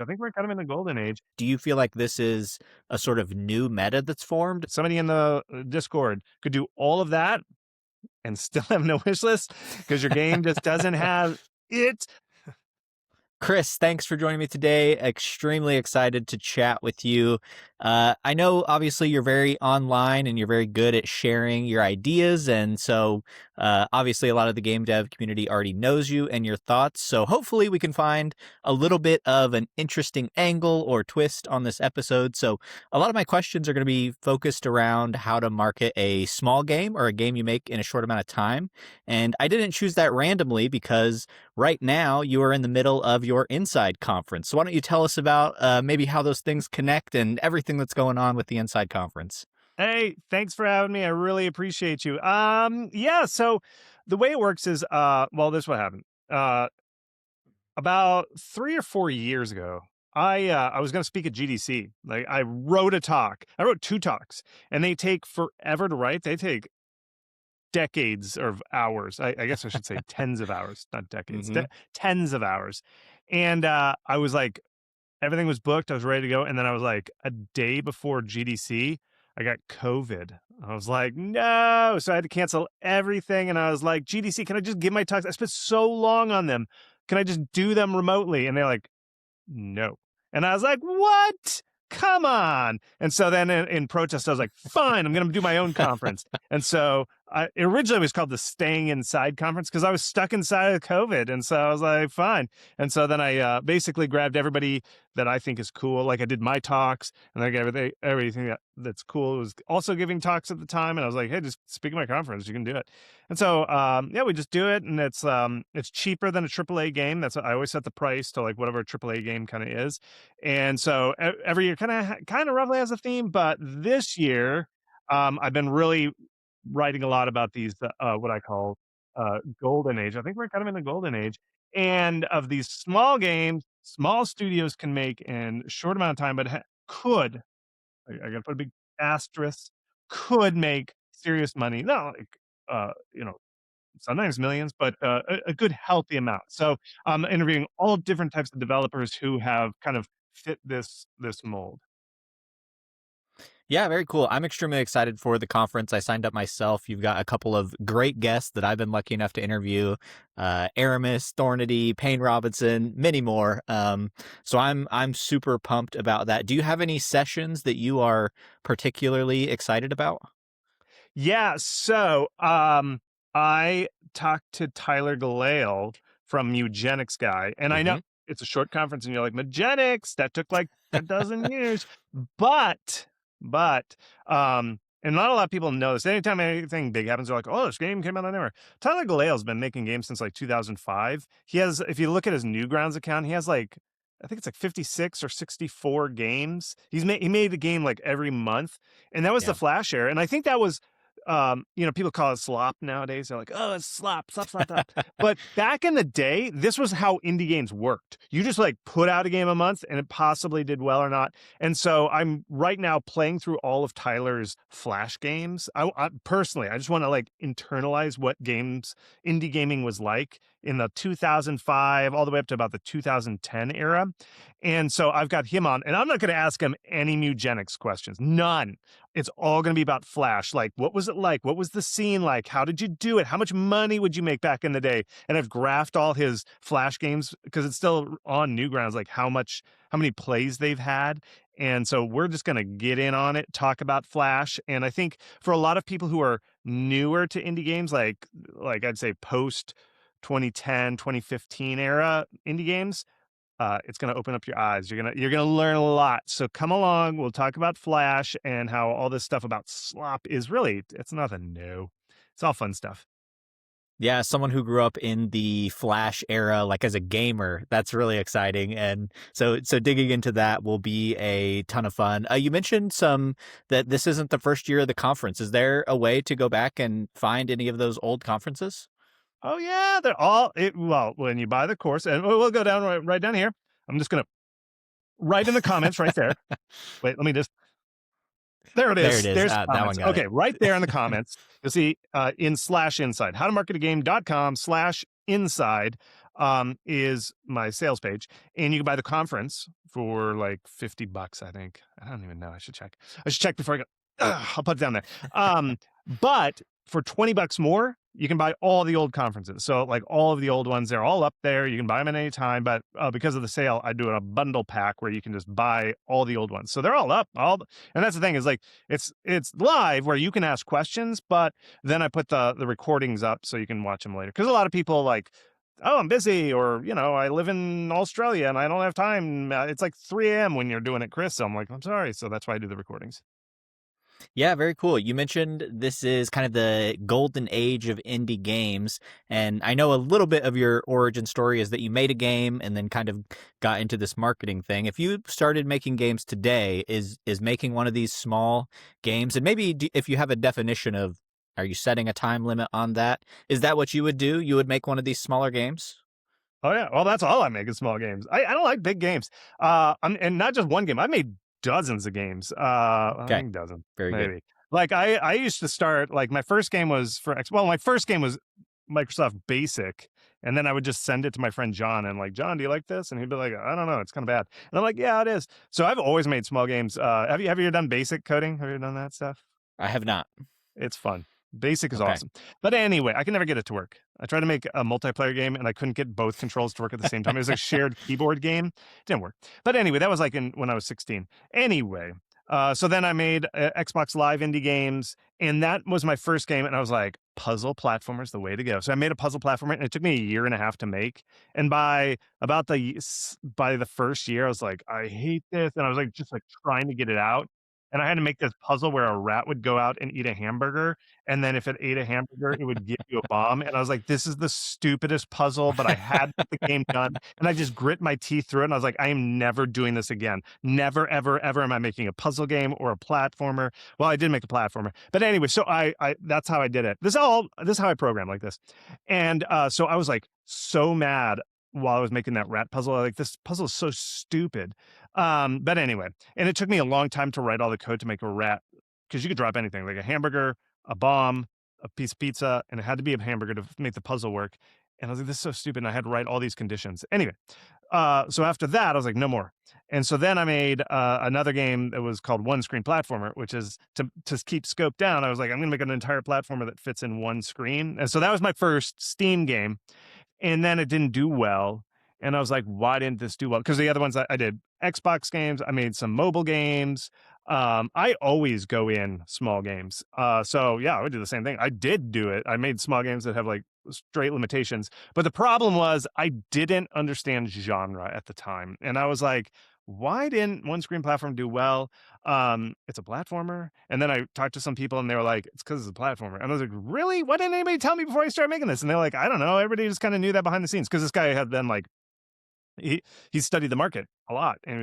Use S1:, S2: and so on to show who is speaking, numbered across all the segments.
S1: I think we're kind of in the golden age.
S2: Do you feel like this is a sort of new meta that's formed?
S1: Somebody in the Discord could do all of that and still have no wish list because your game just doesn't have it.
S2: Chris, thanks for joining me today. Extremely excited to chat with you. I know obviously you're very online and you're very good at sharing your ideas. And so obviously a lot of the game dev community already knows you and your thoughts. So hopefully we can find a little bit of an interesting angle or twist on this episode. So a lot of my questions are going to be focused around how to market a small game or a game you make in a short amount of time. And I didn't choose that randomly because right now you are in the middle of your Inside conference. So why don't you tell us about maybe how those things connect and everything that's going on with the Inside conference?
S1: Hey, thanks for having me. I really appreciate you. Yeah, so the way it works is well, this is what happened. About 3 or 4 years ago, I was gonna speak at GDC. Like I wrote a talk. I wrote 2 talks, and they take forever to write. They take decades of hours. I guess I should say tens of hours, not decades,
S2: Hmm.
S1: tens of hours. And I was like, everything was booked. I was ready to go. And then I was like, a day before GDC, I got COVID. I was like, no. So I had to cancel everything. And I was like, GDC, can I just give my talks? I spent so long on them. Can I just do them remotely? And they're like, no. And I was like, what? Come on. And so then in protest, I was like, fine, I'm going to do my own conference. And so originally it was called the Staying Inside Conference because I was stuck inside of COVID. And so I was like, fine. And so then I basically grabbed everybody that I think is cool. Like I did my talks and I got everything that's cool. It was also giving talks at the time. And I was like, hey, just speak at my conference. You can do it. And so, yeah, we just do it. And it's cheaper than a AAA game. I always set the price to like whatever a AAA game kind of is. And so every year kind of roughly has a theme, but this year I've been really writing a lot about these what I call golden age. I think we're kind of in the golden age, and of these small games, small studios can make in a short amount of time, but could I got to put a big asterisk could make serious money. Not like you know sometimes millions, but a good healthy amount. So I'm interviewing all different types of developers who have kind of fit this mold.
S2: Yeah, very cool. I'm extremely excited for the conference. I signed up myself. You've got a couple of great guests that I've been lucky enough to interview: Aramis, Thornady, Payne Robinson, many more. So I'm super pumped about that. Do you have any sessions that you are particularly excited about?
S1: Yeah, so I talked to Tyler Galale from Eugenics Guy, and I know
S2: Hmm.
S1: it's a short conference, and you're like, Eugenics, that took like a dozen years. But, but, and not a lot of people know this. Anytime anything big happens, they're like, oh, this game came out of nowhere. Tyler Galale's been making games since like 2005. He has, if you look at his Newgrounds account, he has like, I think it's like 56 or 64 games. He made a game like every month, and that was the
S2: Yeah.
S1: Flash era. And I think that was people call it slop nowadays. They're like, oh, it's slop, slop, slop, slop. But back in the day, this was how indie games worked. You just like put out a game a month and it possibly did well or not. And so I'm right now playing through all of Tyler's Flash games. I personally, I just want to like internalize what indie gaming was like in the 2005 all the way up to about the 2010 era. And so I've got him on, and I'm not going to ask him any Mugenics questions. None. It's all going to be about Flash. Like, what was it like? What was the scene like? How did you do it? How much money would you make back in the day? And I've graphed all his Flash games because it's still on Newgrounds, like how many plays they've had. And so we're just going to get in on it, talk about Flash. And I think for a lot of people who are newer to indie games, like I'd say post 2010, 2015 era indie games, it's going to open up your eyes. You're gonna learn a lot. So come along. We'll talk about Flash and how all this stuff about slop is really it's nothing new. It's all fun stuff.
S2: Yeah, someone who grew up in the Flash era, like as a gamer, that's really exciting. And so digging into that will be a ton of fun. You mentioned that this isn't the first year of the conference. Is there a way to go back and find any of those old conferences?
S1: Oh yeah, they're all well when you buy the course, and we'll go down right down here. I'm just gonna write in the comments right there. Wait, let me just there it
S2: There it
S1: is.
S2: is.
S1: There's
S2: That one
S1: comments.
S2: got it.
S1: Okay, right there in the comments, you'll see in slash inside, how to market a game.com/inside. is my sales page, and you can buy the conference for like $50, I think. I don't even know. I should check. I should check before I go. Ugh, I'll put it down there. But for $20 more, you can buy all the old conferences. So like all of the old ones, they're all up there. You can buy them at any time. But because of the sale, I do a bundle pack where you can just buy all the old ones. So they're all up. And that's the thing is like it's live where you can ask questions, but then I put the recordings up so you can watch them later. Because a lot of people like, oh, I'm busy, or I live in Australia and I don't have time. It's like 3 a.m. when you're doing it, Chris. So I'm like, I'm sorry. So that's why I do the recordings.
S2: Yeah, very cool. You mentioned this is kind of the golden age of indie games, and I know a little bit of your origin story is that you made a game and then kind of got into this marketing thing. If you started making games today, is making one of these small games, and maybe if you have a definition of, are you setting a time limit on that? Is that what you would do? You would make one of these smaller games?
S1: Oh yeah, well that's all I make is small games. I don't like big games. And not just one game. I made dozens of games. I
S2: Okay,
S1: think dozens,
S2: very good.
S1: maybe. Like I used to start like my first game was for X. Well, my first game was Microsoft Basic, and then I would just send it to my friend John and like, John, do you like this? And he'd be like, I don't know, it's kind of bad. And I'm like, yeah, it is. So I've always made small games. Have you done basic coding? Have you done that stuff?
S2: I have not.
S1: It's fun. Basic is
S2: Okay.
S1: awesome. But anyway, I can never get it to work. I tried to make a multiplayer game and I couldn't get both controls to work at the same time. It was a shared keyboard game. It didn't work. But anyway, that was like when I was 16. Anyway, so then I made Xbox Live indie games, and that was my first game. And I was like, puzzle platformer's the way to go. So I made a puzzle platformer, and it took me a year and a half to make. And by the first year, I was like, I hate this, and I was like just like trying to get it out. And I had to make this puzzle where a rat would go out and eat a hamburger, and then if it ate a hamburger, it would give you a bomb, and I was like, "This is the stupidest puzzle," but I had to get the game done, and I just grit my teeth through it, and I was like, "I am never doing this again. Never, ever, ever am I making a puzzle game or a platformer." Well, I did make a platformer, but anyway, so I that's how I did it. This is how I program like this, and so I was like so mad while I was making that rat puzzle. Like, this puzzle is so stupid. But anyway, and it took me a long time to write all the code to make a rat, because you could drop anything like a hamburger, a bomb, a piece of pizza, and it had to be a hamburger to make the puzzle work. And I was like, this is so stupid. And I had to write all these conditions. Anyway, so after that, I was like, no more. And so then I made another game that was called One Screen Platformer, which is to keep scope down. I was like, I'm going to make an entire platformer that fits in one screen. And so that was my first Steam game, and then it didn't do well. And I was like, why didn't this do well? Because the other ones I did Xbox games, I made some mobile games. I always go in small games. So yeah, I would do the same thing. I did do it. I made small games that have like straight limitations. But the problem was I didn't understand genre at the time. And I was like, why didn't One Screen Platform do well? It's a platformer. And then I talked to some people and they were like, it's because it's a platformer. And I was like, really? Why didn't anybody tell me before I started making this? And they're like, I don't know. Everybody just kind of knew that behind the scenes, because this guy had been like, he studied the market a lot, and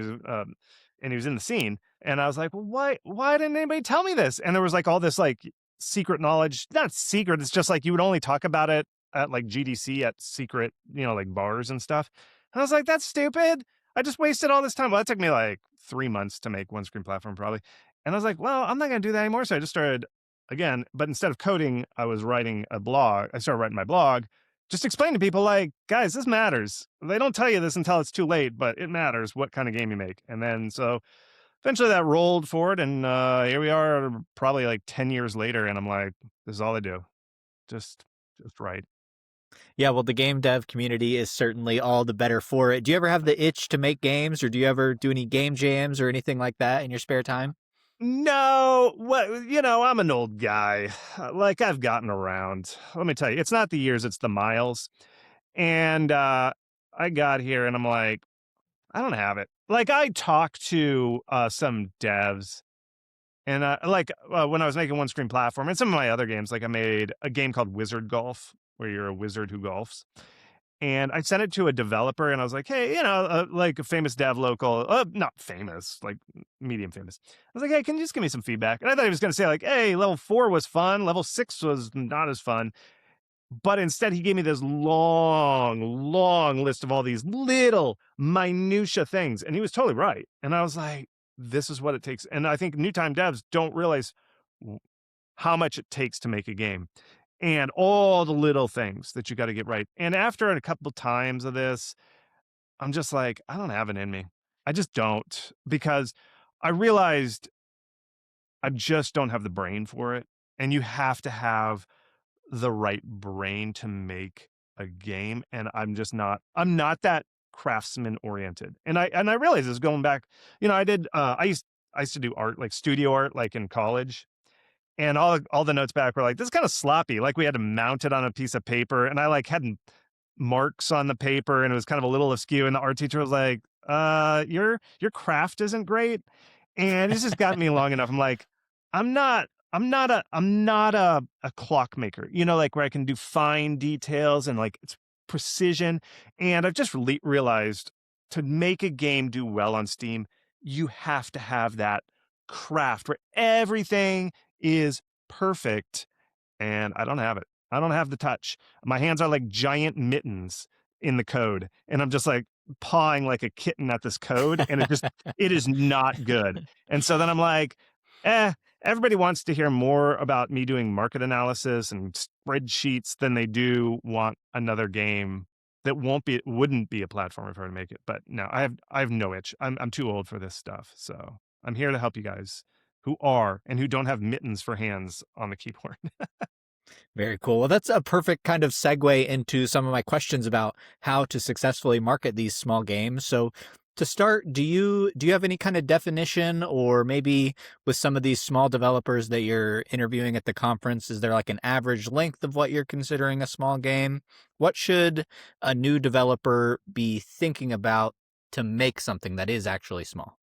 S1: he was in the scene. And I was like, well, why didn't anybody tell me this? And there was like all this like secret knowledge. Not secret. It's just like you would only talk about it at like GDC at secret, like bars and stuff. And I was like, that's stupid. I just wasted all this time. Well, that took me like 3 months to make One Screen Platform probably. And I was like, well, I'm not going to do that anymore. So I just started again, but instead of coding, I was writing a blog. I started writing my blog, just explain to people like, guys, this matters. They don't tell you this until it's too late, but it matters what kind of game you make. And then so eventually that rolled forward, and here we are probably like 10 years later, and I'm like, this is all I do. Just write.
S2: Yeah, well, the game dev community is certainly all the better for it. Do you ever have the itch to make games, or do you ever do any game jams or anything like that in your spare time?
S1: No, I'm an old guy. Like, I've gotten around. Let me tell you, it's not the years, it's the miles. And I got here and I'm like, I don't have it. Like, I talked to some devs, and when I was making One Screen Platform and some of my other games, like I made a game called Wizard Golf, where you're a wizard who golfs. And I sent it to a developer and I was like, hey, like a famous dev local, not famous, like medium famous. I was like, hey, can you just give me some feedback? And I thought he was going to say like, hey, level 4 was fun. Level 6 was not as fun. But instead he gave me this long, long list of all these little minutia things. And he was totally right. And I was like, this is what it takes. And I think new time devs don't realize how much it takes to make a game. and all the little things that you got to get right. And after a couple times of this, I'm just like, I don't have it in me. I just don't, because I realized I just don't have the brain for it. And you have to have the right brain to make a game. And I'm not that craftsman oriented. And I realize this going back, I used to do art, like studio art, like in college. And all the notes back were like, this is kind of sloppy. Like we had to mount it on a piece of paper, and I like had marks on the paper, and it was kind of a little askew. And the art teacher was like, your craft isn't great. And this just got me long enough. I'm like, I'm not a clockmaker, like where I can do fine details and like it's precision. And I've just realized to make a game do well on Steam, you have to have that craft where everything is perfect, and I don't have it. I don't have the touch. My hands are like giant mittens in the code, and I'm just like pawing like a kitten at this code, and it is not good. And so then I'm like, eh, everybody wants to hear more about me doing market analysis and spreadsheets than they do want another game that wouldn't be a platformer if I were to make it. But no, I have no itch. I'm too old for this stuff. So I'm here to help you guys who are and who don't have mittens for hands on the keyboard.
S2: Very cool. Well, that's a perfect kind of segue into some of my questions about how to successfully market these small games. So to start, do you have any kind of definition, or maybe with some of these small developers that you're interviewing at the conference, is there like an average length of what you're considering a small game? What should a new developer be thinking about to make something that is actually small?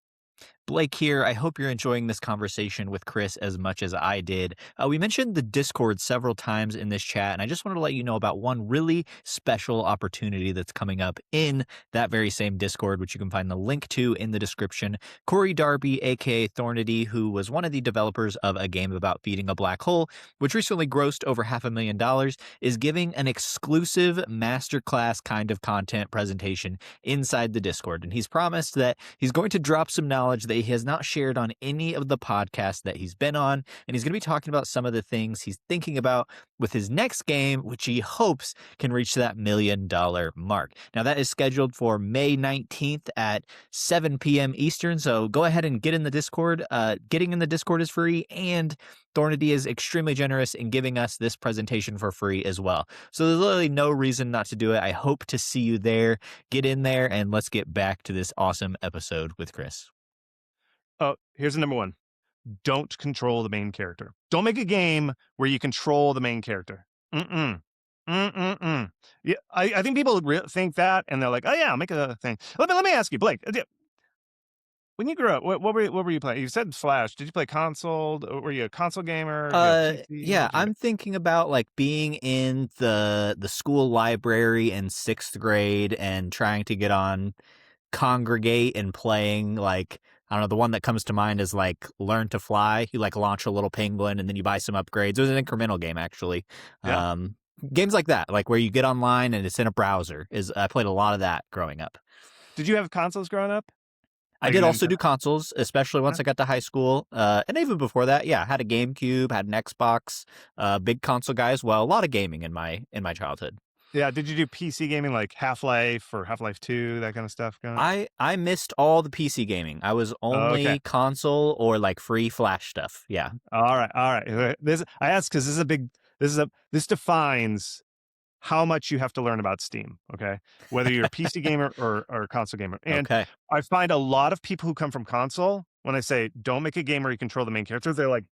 S2: Blake here. I hope you're enjoying this conversation with Chris as much as I did. We mentioned the Discord several times in this chat, and I just wanted to let you know about one really special opportunity that's coming up in that very same Discord, which you can find the link to in the description. Corey Darby, aka Thornity, who was one of the developers of a game about feeding a black hole, which recently grossed over $500,000, is giving an exclusive masterclass kind of content presentation inside the Discord. And he's promised that he's going to drop some knowledge that he has not shared on any of the podcasts that he's been on. And he's going to be talking about some of the things he's thinking about with his next game, which he hopes can reach that $1 million mark. Now, that is scheduled for May 19th at 7 p.m. Eastern. So go ahead and get in the Discord. Getting in the Discord is free, and Thornity is extremely generous in giving us this presentation for free as well. So there's literally no reason not to do it. I hope to see you there. Get in there, and let's get back to this awesome episode with Chris.
S1: Oh, here's the number one. Don't control the main character. Don't make a game where you control the main character. Mm-mm. Mm-mm-mm. Yeah, I think people think that, and they're like, oh yeah, I'll make a thing. Let me ask you, Blake, when you grew up, what were you playing? You said Flash. Did you play console? Were you a console gamer? Did you have PC? What
S2: Yeah,
S1: did you do?
S2: I'm thinking about like being in the school library in 6th grade and trying to get on Congregate and playing like, I don't know, the one that comes to mind is like Learn to Fly. You like launch a little penguin and then you buy some upgrades. It was an incremental game actually.
S1: Yeah.
S2: Games like that, like where you get online and it's in a browser, is I played a lot of that growing up.
S1: Did you have consoles growing up?
S2: I
S1: Like
S2: did also
S1: Nintendo?
S2: do consoles, especially once
S1: Yeah.
S2: I got to high school. And even before that, yeah, I had a GameCube, had an Xbox, big console guy as well. A lot of gaming in my childhood.
S1: Yeah. Did you do PC gaming like Half-Life or Half-Life 2, that kind of stuff going up?
S2: I missed all the PC gaming. I was
S1: Okay.
S2: only console or like free Flash stuff. Yeah.
S1: All right. All right. This I asked because this defines how much you have to learn about Steam, okay? Whether you're a PC gamer or a console gamer. And
S2: Okay.
S1: I find a lot of people who come from console, when I say don't make a game where you control the main character, they're like,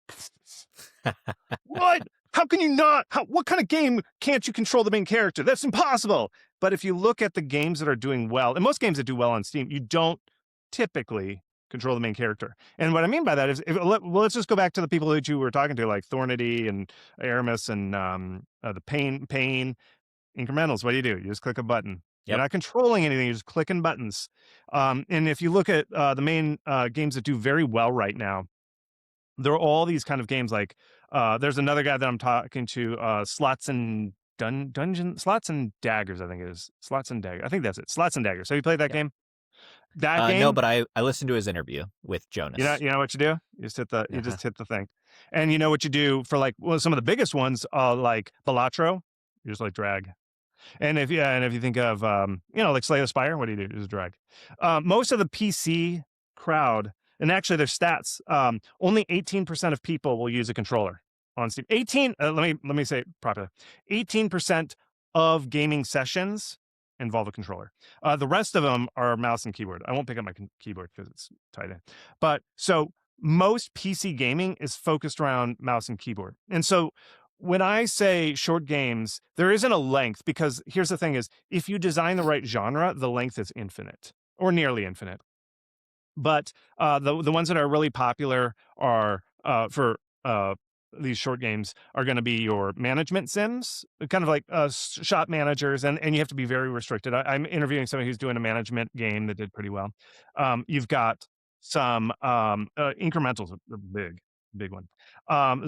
S1: what? How can you not? What kind of game can't you control the main character? That's impossible. But if you look at the games that are doing well, and most games that do well on Steam, you don't typically control the main character. And what I mean by that is, let's just go back to the people that you were talking to, like Thornity and Aramis and the Pain. Incrementals, what do? You just click a button. You're
S2: Yep.
S1: not controlling anything. You're just clicking buttons. And if you look at the main games that do very well right now, there are all these kind of games like there's another guy that I'm talking to, Slots and Dungeon Slots and Daggers, I think it is. Slots and Daggers. I think that's it. Slots and Daggers. Have you played that
S2: Yep.
S1: game? That
S2: No,
S1: game,
S2: but I listened to his interview with Jonas.
S1: you know what you do? You
S2: Uh-huh.
S1: just hit the thing. And you know what you do for like well, some of the biggest ones, like Balatro, you just like drag. And if you think of like Slay the Spire, what do you do? Just drag. Most of the PC crowd, and actually their stats, only 18% of people will use a controller on Steam. 18. Let me say it properly. 18% of gaming sessions involve a controller. The rest of them are mouse and keyboard. I won't pick up my keyboard because it's tied in. But so most PC gaming is focused around mouse and keyboard, and so when I say short games, there isn't a length because here's the thing is if you design the right genre, the length is infinite or nearly infinite. But the ones that are really popular are for these short games are going to be your management sims, kind of like shop managers, and you have to be very restricted. I'm interviewing somebody who's doing a management game that did pretty well. You've got some incrementals, a big one.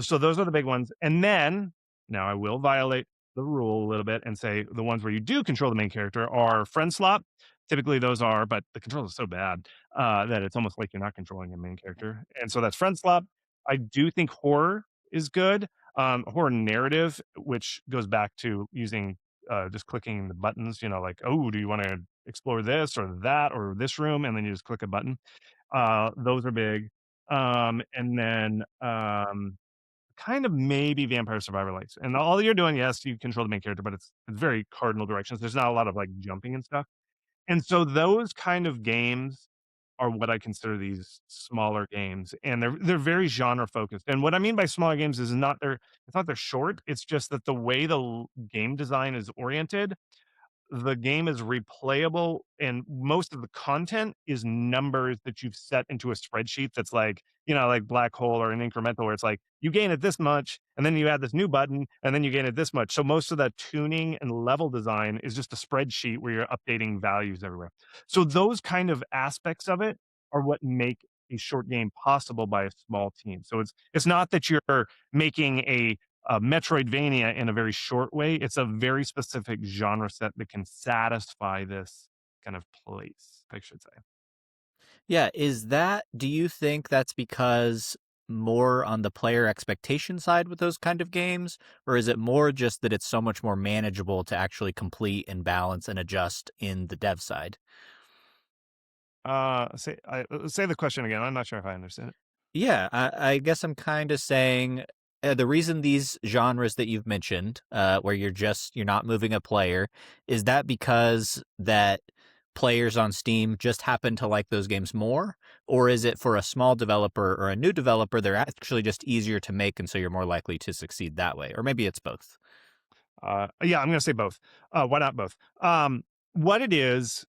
S1: So those are the big ones, and then now I will violate the rule a little bit and say the ones where you do control the main character are friend swap. Typically, those are, but the control is so bad that it's almost like you're not controlling a main character. And so that's friend swap. I do think horror is good. Horror narrative, which goes back to using just clicking the buttons, like, oh, do you want to explore this or that or this room? And then you just click a button. Those are big. And then kind of maybe Vampire Survivor Lights. And all you're doing, yes, you control the main character, but it's very cardinal directions. There's not a lot of like jumping and stuff. And so those kind of games are what I consider these smaller games, and they're very genre focused. And what I mean by smaller games is not they're short. It's just that the way game design is oriented, the game is replayable and most of the content is numbers that you've set into a spreadsheet that's like, like black hole or an incremental where it's like you gain it this much and then you add this new button and then you gain it this much. So most of that tuning and level design is just a spreadsheet where you're updating values everywhere. So those kind of aspects of it are what make a short game possible by a small team. So it's not that you're making a Metroidvania in a very short way. It's a very specific genre set that can satisfy this kind of place, I should say.
S2: Yeah, do you think that's because more on the player expectation side with those kind of games, or is it more just that it's so much more manageable to actually complete and balance and adjust in the dev side?
S1: Say the question again. I'm not sure if I understand it.
S2: Yeah, I guess I'm kind of saying the reason these genres that you've mentioned, where you're not moving a player, is that because that players on Steam just happen to like those games more, or is it for a small developer or a new developer they're actually just easier to make, and so you're more likely to succeed that way, or maybe it's both.
S1: Yeah, I'm going to say both. Why not both? What it is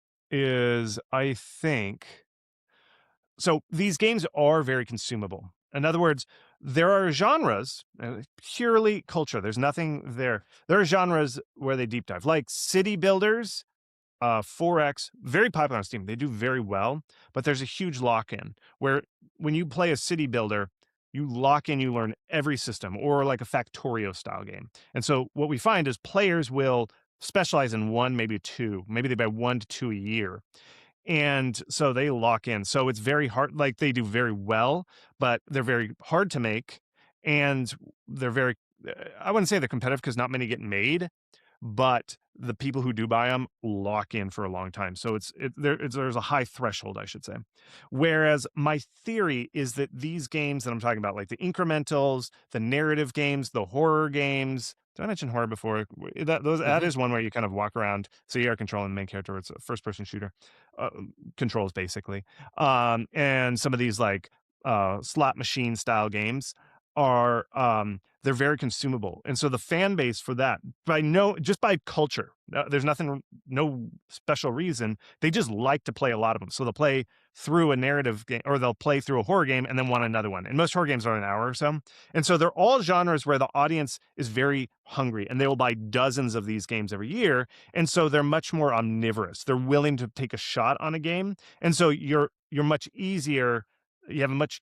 S1: I think so. These games are very consumable. In other words, there are genres, purely culture. There's nothing there. There are genres where they deep dive, like city builders 4X, very popular on Steam. They do very well, but there's a huge lock in where when you play a city builder, you lock in, you learn every system or like a Factorio style game. And so what we find is players will specialize in one, maybe two, maybe they buy 1 to 2 a year. And so they lock in. So it's very hard, like they do very well, but they're very hard to make. And they're very, I wouldn't say they're competitive because not many get made, but the people who do buy them lock in for a long time. So there's a high threshold, I should say. Whereas my theory is that these games that I'm talking about, like the incrementals, the narrative games, the horror games. Did I mention horror before? That
S2: Hmm.
S1: is one where you kind of walk around, so you are controlling the main character. It's a first person shooter, uh, controls basically, and some of these like slot machine style games are they're very consumable. And so the fan base for that, just by culture, there's nothing, no special reason. They just like to play a lot of them. So they'll play through a narrative game or they'll play through a horror game and then want another one. And most horror games are an hour or so. And so they're all genres where the audience is very hungry and they will buy dozens of these games every year. And so they're much more omnivorous. They're willing to take a shot on a game. And so you're much easier. You have a much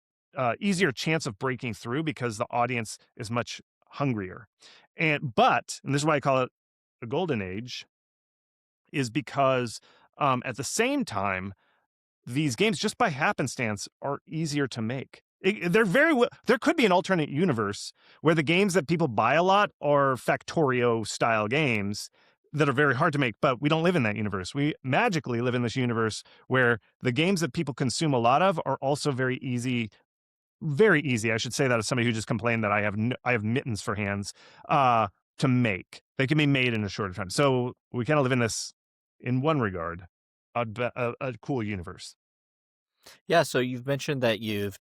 S1: easier chance of breaking through because the audience is much hungrier. And this is why I call it the golden age, is because at the same time these games, just by happenstance, are easier to make. They're very well, there could be an alternate universe where the games that people buy a lot are Factorio style games that are very hard to make, but we don't live in that universe. We magically live in this universe where the games that people consume a lot of are also very easy. I should say that as somebody who just complained that I have mittens for hands to make. They can be made in a shorter time. So we kind of live in this, in one regard, a cool universe.
S2: Yeah, so you've mentioned that you've,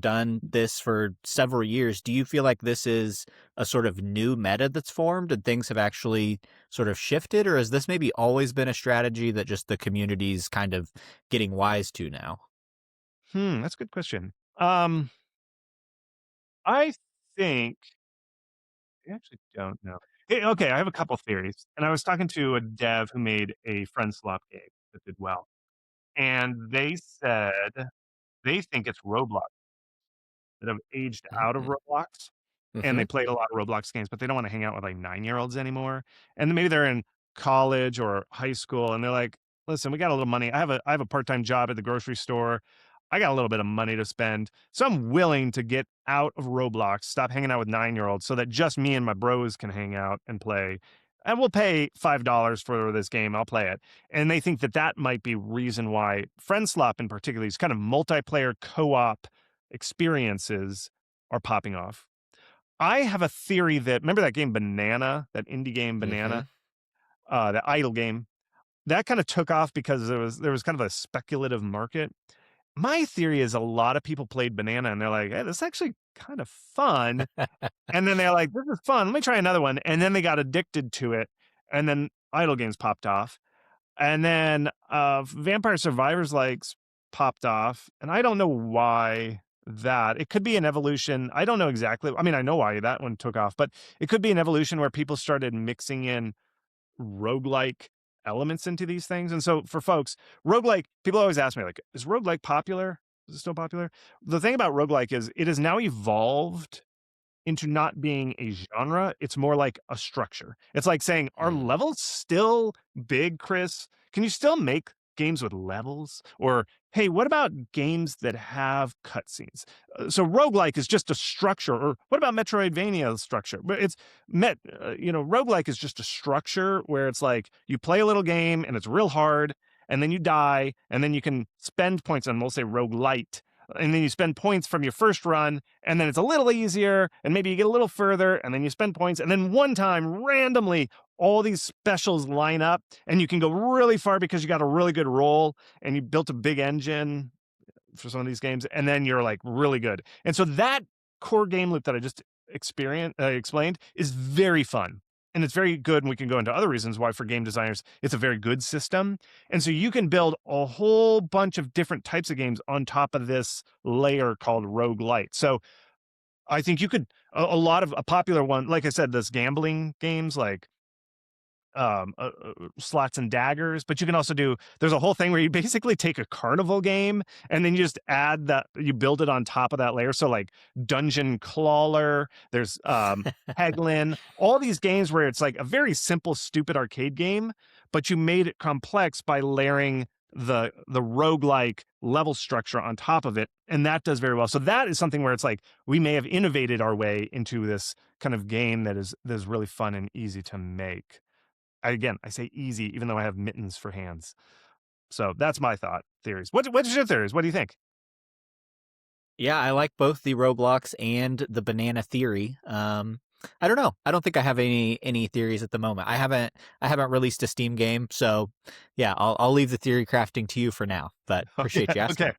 S2: done this for several years. Do you feel like this is a sort of new meta that's formed and things have actually sort of shifted, or has this maybe always been a strategy that just the community's kind of getting wise to now?
S1: That's a good question. I think I actually don't know. Okay, I have a couple theories, and I was talking to a dev who made a friend swap game that did well, and they said they think it's Roblox that have aged out of
S2: Mm-hmm.
S1: Roblox, and
S2: Mm-hmm.
S1: they played a lot of Roblox games, but they don't wanna hang out with, like, nine-year-olds anymore, and then maybe they're in college or high school, and they're like, "Listen, we got a little money. I have a part-time job at the grocery store. I got a little bit of money to spend, so I'm willing to get out of Roblox, stop hanging out with nine-year-olds so that just me and my bros can hang out and play, and we'll pay $5 for this game, I'll play it." And they think that that might be reason why Friendswap in particular, these kind of multiplayer co-op experiences are popping off. I have a theory that, remember that game Banana, that indie game
S2: Mm-hmm.
S1: Banana, that idle game? That kinda took off because there was kind of a speculative market. My theory is a lot of people played Banana and they're like, "Hey, this is actually kind of fun." And then they're like, "This is fun, let me try another one." And then they got addicted to it, and then idle games popped off. And then, Vampire Survivors likes popped off, and I don't know why that. It could be an evolution. I don't know exactly. I mean, I know why that one took off, but it could be an evolution where people started mixing in roguelike elements into these things. And so for folks, roguelike, people always ask me, like, is roguelike popular? Is it still popular? The thing about roguelike is it has now evolved into not being a genre, it's more like a structure. It's like saying, "Are
S2: Mm.
S1: levels still big, Chris? Can you still make games with levels?" Or, "Hey, what about games that have cutscenes?" So roguelike is just a structure, or what about Metroidvania structure? But it's roguelike is just a structure where it's like you play a little game and it's real hard, and then you die, and then you can spend points on, we'll say roguelite, and then you spend points from your first run, and then it's a little easier, and maybe you get a little further, and then you spend points, and then one time randomly all these specials line up, and you can go really far because you got a really good roll and you built a big engine for some of these games, and then you're like really good. And so that core game loop that I just explained is very fun. And it's very good. And we can go into other reasons why, for game designers, it's a very good system. And so you can build a whole bunch of different types of games on top of this layer called roguelite. So I think you could, a lot of a popular one, like I said, this gambling games like slots and daggers, but you can also do, there's a whole thing where you basically take a carnival game and then you just add that, you build it on top of that layer. So like Dungeon Crawler, there's Peglin, all these games where it's like a very simple stupid arcade game, but you made it complex by layering the roguelike level structure on top of it, and that does very well. So that is something where it's like we may have innovated our way into this kind of game that is really fun and easy to make. Again, I say easy, even though I have mittens for hands. So that's my thought theories. What's your theories? What do you think?
S2: Yeah, I like both the Roblox and the banana theory. I don't know. I don't think I have any theories at the moment. I haven't released a Steam game, so yeah, I'll leave the theory crafting to you for now. But
S1: Oh, yeah,
S2: appreciate you
S1: okay.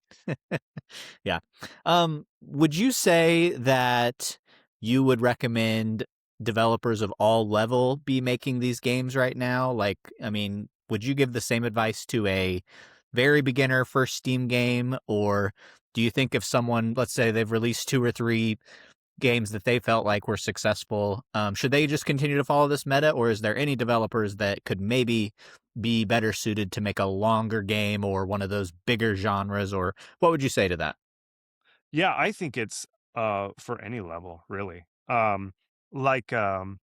S2: asking. Yeah. Would you say that you would recommend developers of all level be making these games right now? Like, I mean, would you give the same advice to a very beginner first Steam game, or do you think if someone, let's say they've released two or three games that they felt like were successful, should they just continue to follow this meta, or is there any developers that could maybe be better suited to make a longer game or one of those bigger genres, or what would you say to that?
S1: Yeah, I think it's for any level, really. Like the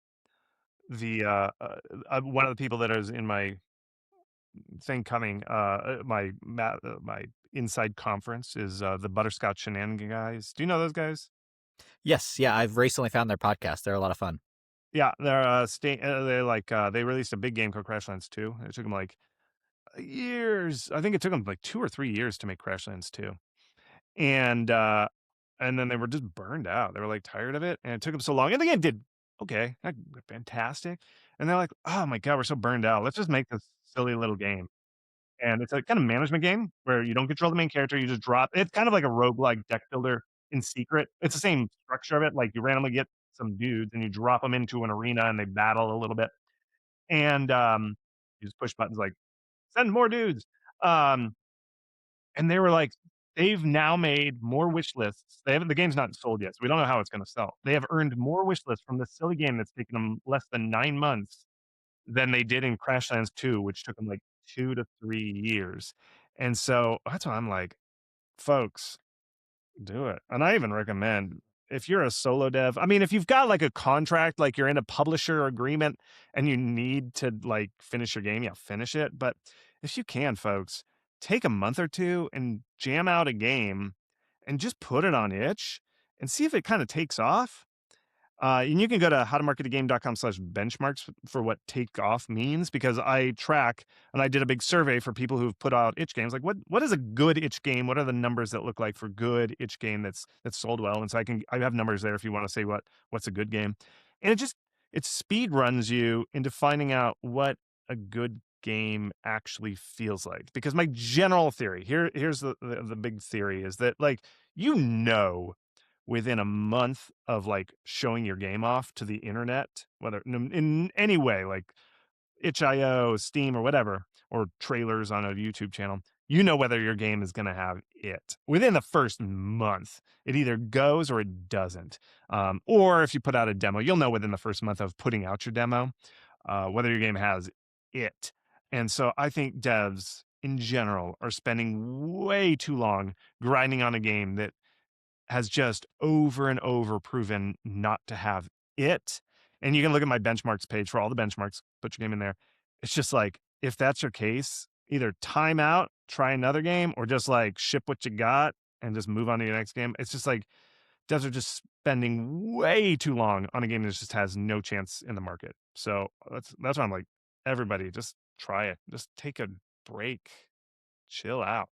S1: one of the people that is in my thing coming, my inside conference is the Butterscotch Shenanigan guys. Do you know those guys?
S2: Yes, yeah, I've recently found their podcast. They're a lot of fun.
S1: Yeah, they're like they released a big game called Crashlands 2. It took them like years. I think it took them like 2 or 3 years to make Crashlands 2. And and then they were just burned out. They were like tired of it, and it took them so long. And the game did okay, fantastic. And they're like, "Oh my god, we're so burned out. Let's just make this silly little game." And it's a kind of management game where you don't control the main character, you just drop it's kind of like a roguelike deck builder in secret. It's the same structure of it, like, you randomly get some dudes and you drop them into an arena and they battle a little bit, and, you just push buttons like, "Send more dudes." Um, and they were like, they've now made more wish lists. They haven't the game's not sold yet, so we don't know how it's gonna sell. They have earned more wish lists from this silly game that's taken them less than 9 months than they did in Crashlands 2, which took them like 2 to 3 years. And so that's why I'm like, folks, do it. And I even recommend if you're a solo dev, I mean, if you've got like a contract, like you're in a publisher agreement and you need to like finish your game, yeah, finish it. But if you can, folks, take a month or two and jam out a game and just put it on itch and see if it kind of takes off. And you can go to howtomarketagame.com/benchmarks for what take off means because I track and I did a big survey for people who've put out itch games. Like what is a good itch game? What are the numbers that look like for good itch game that's sold well? And so I have numbers there if you want to say what's a good game. And it speed runs you into finding out what a good game actually feels like. Because my general theory, here's the big theory is that like you know within a month of like showing your game off to the internet, whether in any way, like itch.io, Steam, or whatever, or trailers on a YouTube channel, you know whether your game is going to have it within the first month. It either goes or it doesn't. Or if you put out a demo, you'll know within the first month of putting out your demo whether your game has it. And so I think devs in general are spending way too long grinding on a game that has just over and over proven not to have it. And you can look at my benchmarks page for all the benchmarks, put your game in there. It's just like, if that's your case, either time out, try another game, or just like ship what you got and just move on to your next game. It's just like devs are just spending way too long on a game that just has no chance in the market. So that's why I'm like, everybody just try it. Just take a break. Chill out.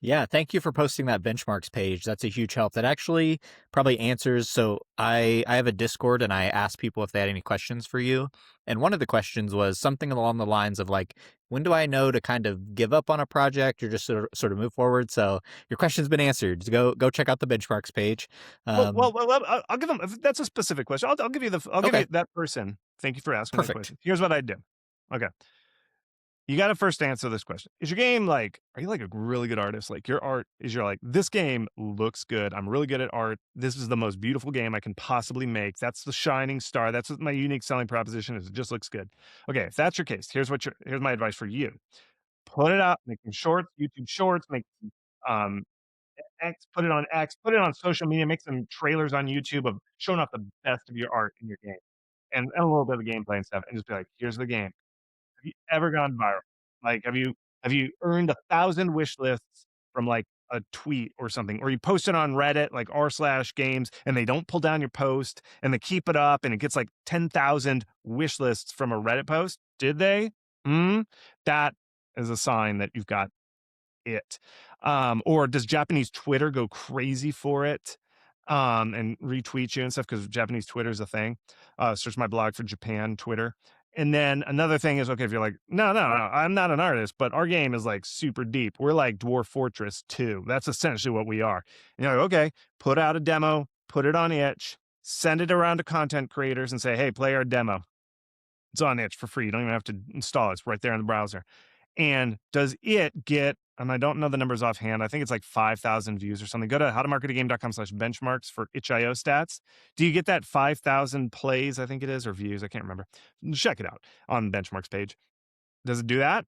S2: Yeah, thank you for posting that benchmarks page. That's a huge help. That actually probably answers. So I have a Discord and I asked people if they had any questions for you. And one of the questions was something along the lines of like, when do I know to kind of give up on a project or just sort of move forward? So your question's been answered. So go check out the benchmarks page.
S1: I'll give them. If that's a specific question. I'll give you I'll give
S2: Okay,
S1: you that person. Thank you for asking that
S2: perfect.
S1: question. Here's what I'd do. Okay, you got to first answer this question: is your game like? Are you like a really good artist? Like your art is your like this game looks good. I'm really good at art. This is the most beautiful game I can possibly make. That's the shining star. That's what my unique selling proposition is. It just looks good. Okay, if that's your case, here's my advice for you: put it out, make some shorts, YouTube shorts, make um X, put it on social media, make some trailers on YouTube of showing off the best of your art in your game and a little bit of gameplay and stuff, and just be like, "Here's the game." Have you ever gone viral? Like, have you earned 1,000 wish lists from like a tweet or something, or you post it on Reddit, like r/games, and they don't pull down your post, and they keep it up, and it gets like 10,000 wish lists from a Reddit post? Did they? Hmm. That is a sign that you've got it. Or does Japanese Twitter go crazy for it and retweet you and stuff because Japanese Twitter is a thing? Search my blog for Japan Twitter. And then another thing is okay if you're like, no, I'm not an artist, but our game is like super deep. We're like Dwarf Fortress 2. That's essentially what we are. And you're like, okay, put out a demo, put it on itch, send it around to content creators and say, hey, play our demo. It's on itch for free. You don't even have to install it. It's right there in the browser. And does it get, and I don't know the numbers offhand, I think it's like 5,000 views or something. Go to howtomarketagame.com/benchmarks for itch.io stats. Do you get that 5,000 plays, I think it is, or views? I can't remember. Check it out on the benchmarks page. Does it do that?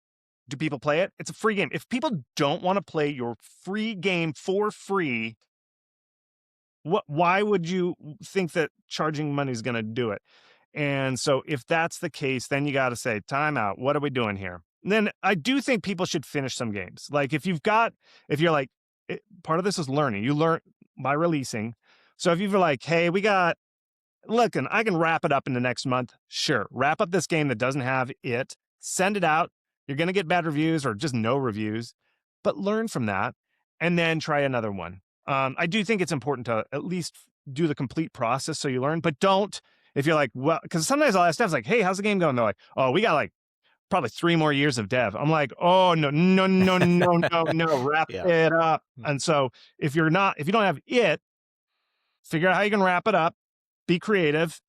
S1: Do people play it? It's a free game. If people don't want to play your free game for free, why would you think that charging money is going to do it? And so if that's the case, then you got to say, time out. What are we doing here? then I do think people should finish some games. Like if you're like, part of this is learning. You learn by releasing. So if you're like, hey, look, and I can wrap it up in the next month. Sure, wrap up this game that doesn't have it, send it out. You're going to get bad reviews or just no reviews, but learn from that and then try another one. I do think it's important to at least do the complete process so you learn, but don't, if you're like, well, because sometimes I'll ask devs like, hey, how's the game going? They're like, oh, we got like probably 3 more years of dev. I'm like, oh, no, no, no, no, no, no, wrap
S2: Yeah.
S1: it up. And so if you don't have it, figure out how you can wrap it up, be creative,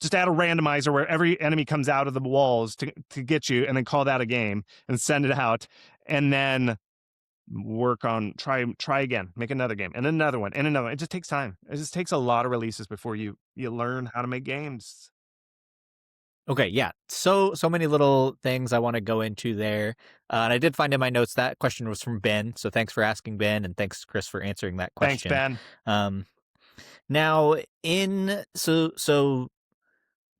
S1: just add a randomizer where every enemy comes out of the walls to get you, and then call that a game and send it out, and then work on try again, make another game and another one and another one. It just takes time. It just takes a lot of releases before you learn how to make games.
S2: Okay, yeah. So many little things I want to go into there. And I did find in my notes that question was from Ben. So thanks for asking, Ben, and thanks Chris for answering that
S1: Thanks,
S2: question.
S1: Ben.
S2: Um now in so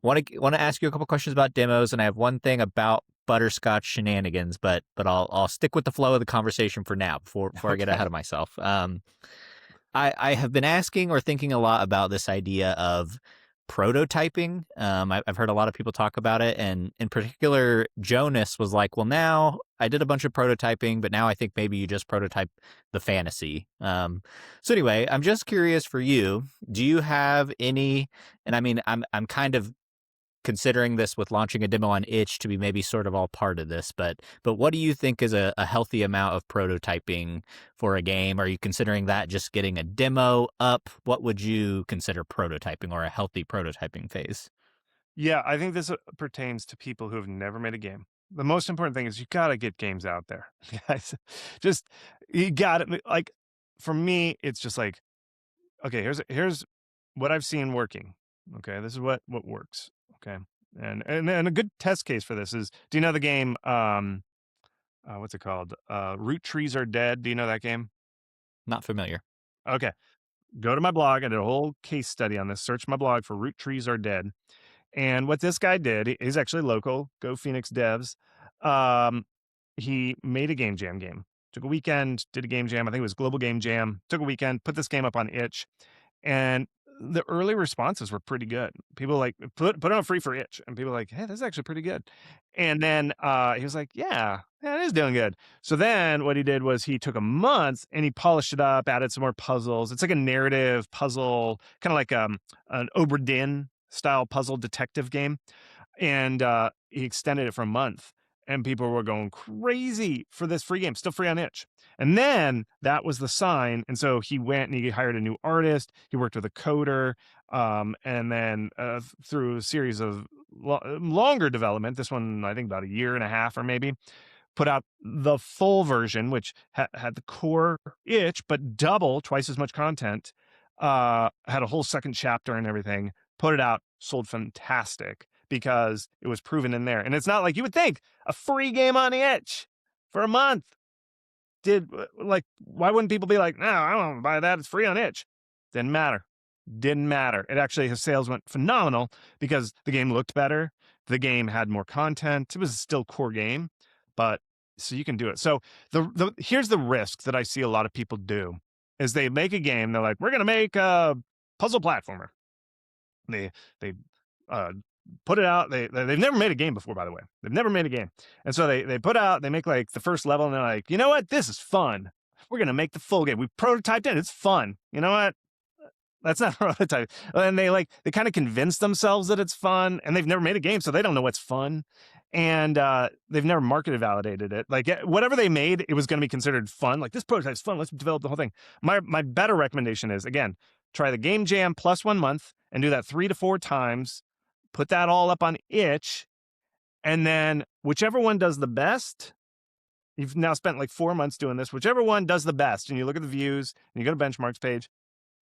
S2: want to ask you a couple questions about demos, and I have one thing about butterscotch shenanigans, but I'll stick with the flow of the conversation for now before I get
S1: Okay.
S2: ahead of myself. I have been asking or thinking a lot about this idea of prototyping. I've heard a lot of people talk about it, and in particular, Jonas was like, "Well, now I did a bunch of prototyping, but now I think maybe you just prototype the fantasy." So anyway, I'm just curious for you. Do you have any? And I mean, I'm kind of considering this with launching a demo on itch to be maybe sort of all part of this, but what do you think is a healthy amount of prototyping for a game? Are you considering that just getting a demo up? What would you consider prototyping or a healthy prototyping phase?
S1: Yeah, I think this pertains to people who have never made a game. The most important thing is you got to get games out there, guys. Just you got it. Like for me, it's just like, okay, here's what I've seen working. Okay, this is what works. Okay, and a good test case for this is, do you know the game? What's it called? Root Trees Are Dead. Do you know that game?
S2: Not familiar.
S1: Okay, go to my blog. I did a whole case study on this. Search my blog for Root Trees Are Dead. And what this guy did, he's actually local. Go Phoenix devs. Um, he made a game jam game. Took a weekend, did a game jam. I think it was Global Game Jam. Took a weekend, put this game up on itch, and the early responses were pretty good. People like put it on free for itch, and people were like, hey, this is actually pretty good. And then he was like, yeah, it is doing good. So then what he did was he took a month and he polished it up, added some more puzzles. It's like a narrative puzzle, kind of like an Obra Dinn style puzzle detective game, and he extended it for a month, and people were going crazy for this free game, still free on itch. And then that was the sign, and so he went and he hired a new artist, he worked with a coder, and then through a series of longer development, this one I think about a year and a half or maybe, put out the full version, which had the core itch, but twice as much content. Had a whole second chapter and everything. Put it out, sold fantastic because it was proven in there. And it's not like you would think a free game on the itch for a month. Why wouldn't people be like, no, I don't want to buy that. It's free on itch. Didn't matter. Didn't matter. It actually, his sales went phenomenal because the game looked better. The game had more content. It was still core game, but so you can do it. So here's the risk that I see a lot of people do is they make a game. They're like, we're going to make a puzzle platformer. They uh, put it out. They've never made a game before, by the way. They've never made a game, and so they make like the first level, and they're like, you know what, this is fun. We're gonna make the full game. We prototyped it. It's fun. You know what? That's not prototype. And they kind of convince themselves that it's fun, and they've never made a game, so they don't know what's fun. And they've never marketed validated it. Like whatever they made, it was going to be considered fun. Like this prototype's fun. Let's develop the whole thing. My better recommendation is, again, try the game jam plus 1 month and do that 3 to 4 times. Put that all up on itch, and then whichever one does the best. You've now spent like 4 months doing this. Whichever one does the best, and you look at the views and you go to benchmarks page,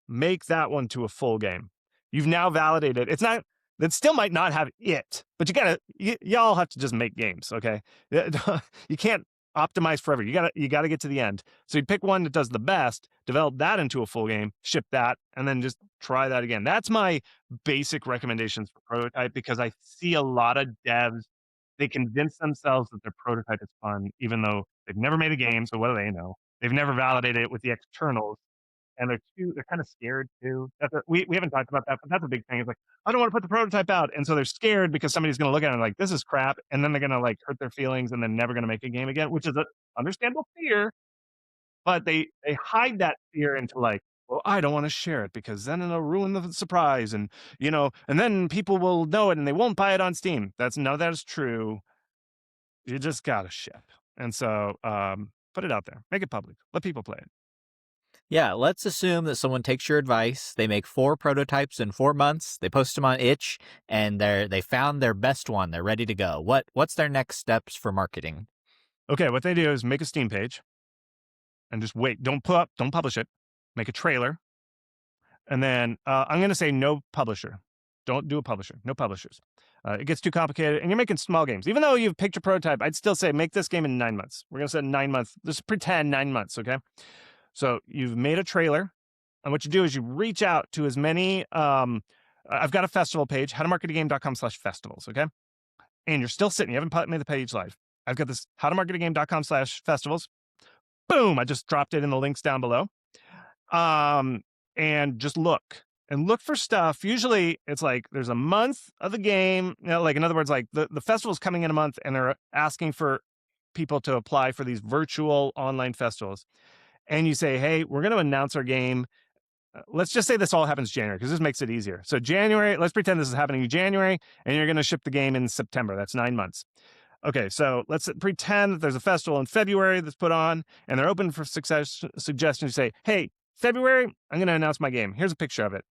S1: make that one to a full game. You've now validated. It's not that still might not have it, but y'all have to just make games, okay? You can't optimize forever. You gotta get to the end. So you pick one that does the best, develop that into a full game, ship that, and then just try that again. That's my basic recommendations for prototype because I see a lot of devs. They convince themselves that their prototype is fun, even though they've never made a game, so what do they know? They've never validated it with the externals, and they're kinda scared too. We haven't talked about that, but that's a big thing. It's like, "I don't wanna put the prototype out," and so they're scared because somebody's gonna look at it and like, "This is crap," and then they're gonna, like, hurt their feelings and they're never gonna make a game again, which is a understandable fear, but they hide that fear into like, "Well, I don't wanna share it because then it'll ruin the surprise, and, and then people will know it and they won't buy it on Steam." That's none of that is true. You just gotta ship. And so, put it out there, make it public, let people play it.
S2: Yeah, let's assume that someone takes your advice. They make 4 prototypes in 4 months. They post them on itch, and they found their best one. They're ready to go. What's their next steps for marketing?
S1: Okay, what they do is make a Steam page and just wait. Don't publish it. Make a trailer, and then I'm going to say no publisher. Don't do a publisher. No publishers. It gets too complicated, and you're making small games. Even though you've picked your prototype, I'd still say make this game in 9 months. We're going to say 9 months. Just pretend 9 months, okay? So you've made a trailer, and what you do is you reach out to as many. I've got a festival page, howtomarketagame.com/festivals, okay? And you're still sitting. You haven't made the page live. I've got this howtomarketagame.com/festivals. Boom! I just dropped it in the links down below. And just look for stuff. Usually it's like there's a month of the game, like in other words, like the festival's coming in a month and they're asking for people to apply for these virtual online festivals. And you say, hey, we're going to announce our game. Let's just say this all happens January because this makes it easier. So January, let's pretend this is happening in January and you're going to ship the game in September. That's 9 months. Okay, so let's pretend that there's a festival in February that's put on, and they're open for suggestions. You say, hey, February, I'm going to announce my game. Here's a picture of it.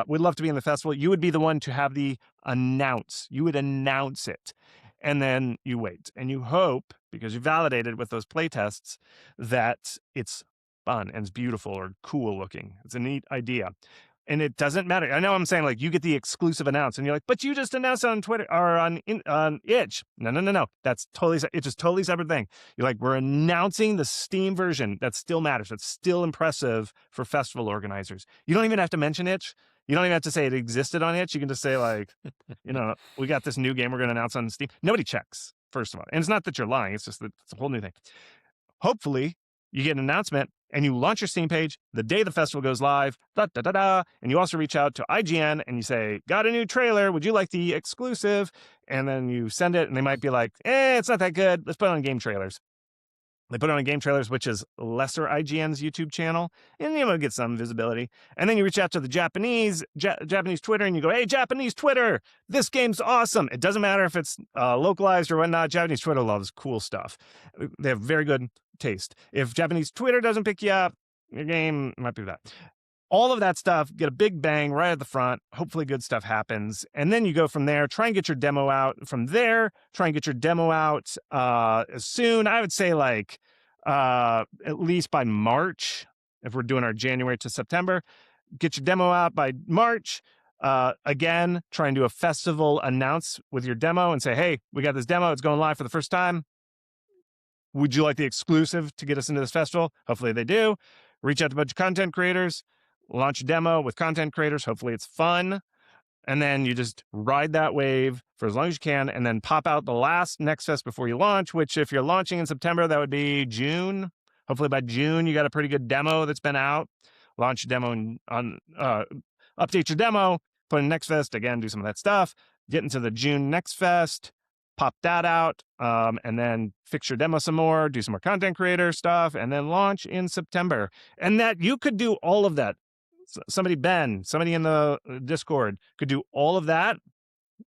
S1: We'd love to be in the festival. You would be the one to have the announce. You would announce it. And then you wait and you hope, because you validated with those play tests, that it's fun and it's beautiful or cool looking. It's a neat idea. And it doesn't matter. I know I'm saying like you get the exclusive announce, and you're like, but you just announced it on Twitter or on Itch. No, no, no, no. That's totally it's just totally separate thing. You're like, we're announcing the Steam version. That still matters. That's still impressive for festival organizers. You don't even have to mention Itch. You don't even have to say it existed on Itch. You can just say like, we got this new game we're going to announce on Steam. Nobody checks, first of all, and it's not that you're lying. It's just that it's a whole new thing. Hopefully, you get an announcement and you launch your Steam page the day the festival goes live, and you also reach out to IGN and you say, got a new trailer. Would you like the exclusive? And then you send it and they might be like, it's not that good. Let's put it on Game Trailers. They put it on Game Trailers, which is lesser IGN's YouTube channel, and get some visibility. And then you reach out to the Japanese Twitter, and you go, "Hey, Japanese Twitter, this game's awesome." It doesn't matter if it's localized or whatnot. Japanese Twitter loves cool stuff. They have very good taste. If Japanese Twitter doesn't pick you up, your game might be that. All of that stuff, get a big bang right at the front. Hopefully good stuff happens. And then you go from there, try and get your demo out. From there, try and get your demo out soon. I would say like at least by March, if we're doing our January to September. Get your demo out by March. Again, try and do a festival announce with your demo and say, hey, we got this demo. It's going live for the first time. Would you like the exclusive to get us into this festival? Hopefully they do. Reach out to a bunch of content creators. Launch a demo with content creators. Hopefully it's fun. And then you just ride that wave for as long as you can and then pop out the last Next Fest before you launch, which if you're launching in September, that would be June. Hopefully by June, you got a pretty good demo that's been out. Launch a demo update your demo, put in Next Fest, again, do some of that stuff, get into the June Next Fest, pop that out, and then fix your demo some more, do some more content creator stuff, and then launch in September. And that you could do all of that. Somebody in the Discord could do all of that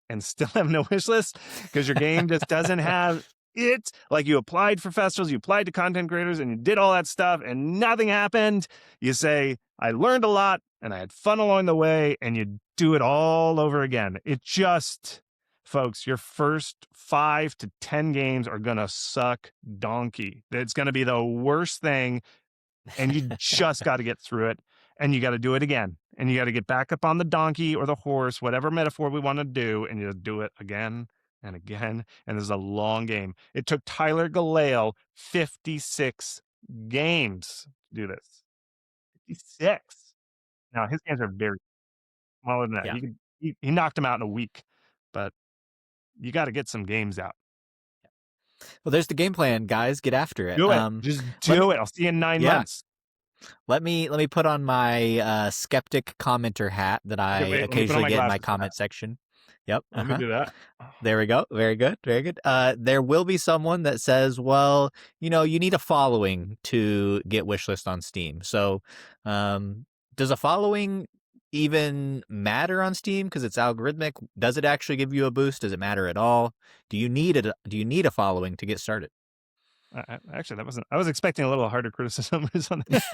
S1: and still have no wish list because your game just doesn't have it. Like you applied for festivals, you applied to content creators, and you did all that stuff and nothing happened. You say, I learned a lot and I had fun along the way, and you do it all over again. It just, folks, your first 5 to 10 games are going to suck donkey. It's going to be the worst thing, and you just got to get through it, and you got to do it again, and you got to get back up on the donkey or the horse, whatever metaphor we want to do, and you just do it again and again. And this is a long game. It took Tyler Galeo 56 games to do this. 56. Now his games are very smaller than that.
S2: Yeah.
S1: He knocked him out in a week, but you got to get some games out.
S2: Well, there's the game plan, guys. Get after it.
S1: Do it. Just
S2: Let me
S1: do it. I'll see you in 9
S2: yeah,
S1: months.
S2: let me put on my skeptic commenter hat that I
S1: Okay, wait, let me put on
S2: occasionally
S1: my
S2: get in my
S1: glasses for that.
S2: comment section. Yep.
S1: Let me do that.
S2: There we go. Very good. Very good. There will be someone that says, well, you need a following to get wishlist on Steam. So, does a following even matter on Steam because it's algorithmic? Does it actually give you a boost? Does it matter at all? Do you need it? Do you need a following to get started?
S1: Actually, that wasn't. I was expecting a little harder criticism on this.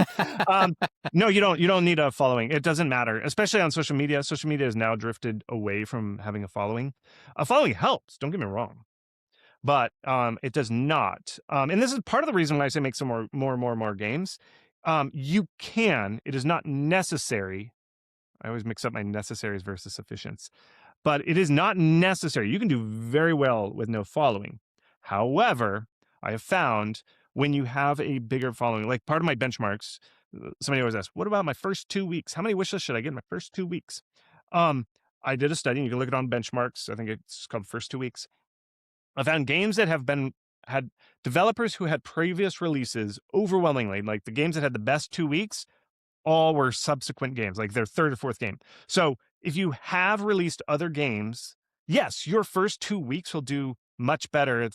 S1: Um, no, you don't. You don't need a following. It doesn't matter, especially on social media. Social media has now drifted away from having a following. A following helps. Don't get me wrong, but it does not. And this is part of the reason why I say make some more games. You can. It is not necessary. I always mix up my necessaries versus sufficients, but it is not necessary. You can do very well with no following. However, I have found when you have a bigger following, like part of my benchmarks, somebody always asks, what about my first 2 weeks? How many wishes should I get in my first 2 weeks? Um, I did a study, and you can look it on benchmarks. I think it's called First 2 Weeks. I found games that had developers who had previous releases overwhelmingly, like the games that had the best 2 weeks, all were subsequent games, like their third or fourth game. So if you have released other games, yes, your first 2 weeks will do much better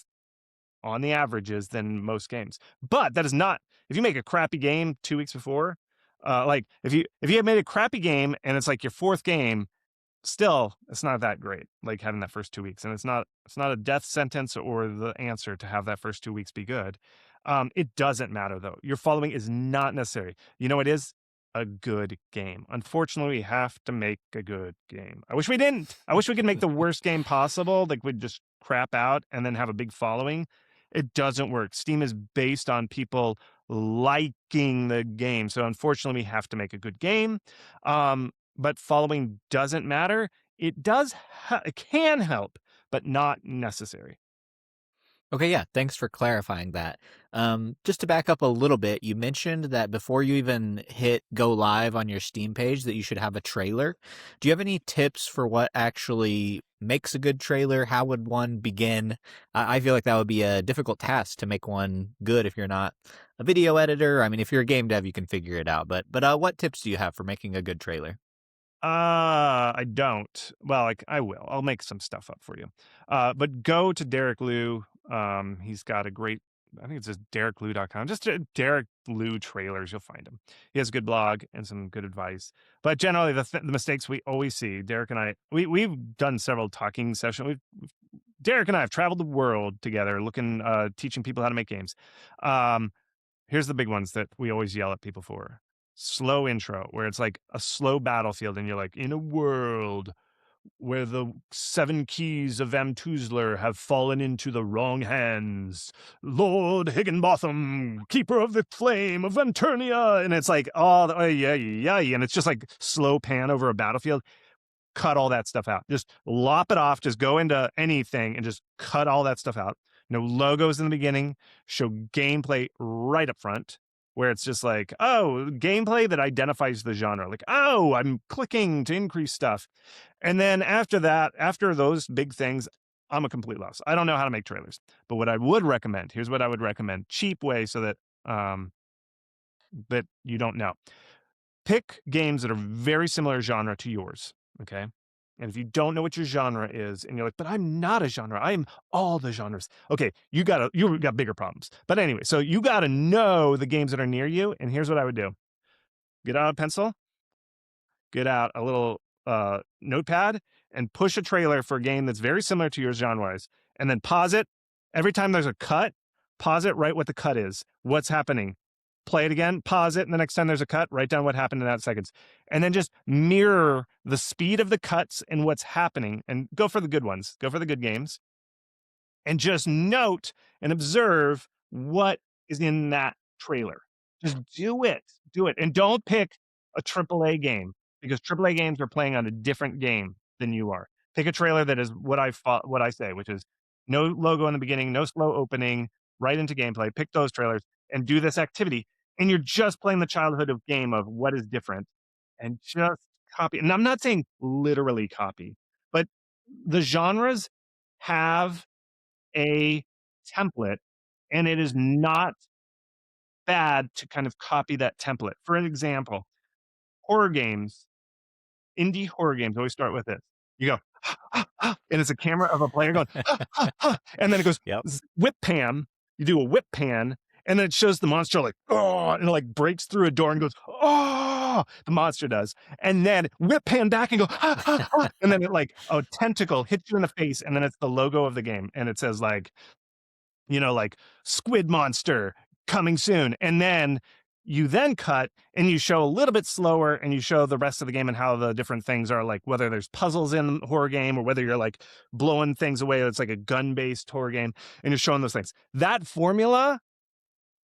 S1: on the averages than most games. But that is not if you make a crappy game 2 weeks before, like if you have made a crappy game and it's like your fourth game, still it's not that great, like having that first 2 weeks, and it's not a death sentence or the answer to have that first 2 weeks be good. It doesn't matter though. Your following is not necessary. You know, it is a good game. Unfortunately, we have to make a good game. I wish we didn't. I wish we could make the worst game possible, like we'd just crap out and then have a big following. It doesn't work. Steam is based on people liking the game, so unfortunately we have to make a good game. But following doesn't matter. It can help, but not necessary.
S2: Okay, yeah, thanks for clarifying that. Just to back up a little bit, you mentioned that before you even hit go live on your Steam page, that you should have a trailer. Do you have any tips for what actually makes a good trailer? How would one begin? I feel like that would be a difficult task to make one good if you're not a video editor. I mean, if you're a game dev, you can figure it out. But what tips do you have for making a good trailer?
S1: I don't. Well, like I will. I'll make some stuff up for you. But go to Derek Liu. He's got a great. I think it's just derekliu.com. Just Derek Liu trailers. You'll find him. He has a good blog and some good advice. But generally, the mistakes we always see. Derek and I, we've done several talking sessions. Derek and I have traveled the world together, teaching people how to make games. Um, Here's the big ones that we always yell at people for. Slow intro, where it's like a slow battlefield, and you're like, in a world where the 7 keys of Van Tuzler have fallen into the wrong hands, Lord Higginbotham, keeper of the flame of Venturnia. And it's like, oh, yeah, yeah, yeah. And it's just like slow pan over a battlefield. Cut all that stuff out. Just lop it off. Just go into anything and just cut all that stuff out. No logos in the beginning. Show gameplay right up front, where it's just like, oh, gameplay that identifies the genre. Like, oh, I'm clicking to increase stuff. And then after that, after those big things, I'm a complete loss. I don't know how to make trailers. But what I would recommend, here's what I would recommend. Cheap way so that you don't know. Pick games that are very similar genre to yours, okay? And if you don't know what your genre is, and you're like, but I'm not a genre, I am all the genres. Okay, you got bigger problems. But anyway, so you gotta know the games that are near you, and here's what I would do. Get out a pencil, get out a little notepad, and push a trailer for a game that's very similar to your genres, and then pause it. Every time there's a cut, pause it, write what the cut is, what's happening. Play it again, pause it, and the next time there's a cut, write down what happened in that seconds. And then just mirror the speed of the cuts and what's happening, and go for the good ones, go for the good games, and just note and observe what is in that trailer. Just do it. Do it. And don't pick a AAA game, because AAA games are playing on a different game than you are. Pick a trailer that is what I say, which is no logo in the beginning, no slow opening, right into gameplay. Pick those trailers and do this activity. And you're just playing the childhood of game of what is different, and just copy. And I'm not saying literally copy, but the genres, have a template, and it is not bad to kind of copy that template. For an example, horror games, indie horror games always start with this. You go, and it's a camera of a player going, and then it goes
S2: Yep.
S1: whip pan. You do a whip pan, and then it shows the monster like, oh, and it like breaks through a door and goes, oh, the monster does. And then whip pan back and go, and then it like a tentacle hits you in the face, and then it's the logo of the game, and it says like, like squid monster coming soon. And then you then cut and you show a little bit slower and you show the rest of the game and how the different things are, like whether there's puzzles in the horror game or whether you're like blowing things away. It's like a gun based horror game and you're showing those things. That formula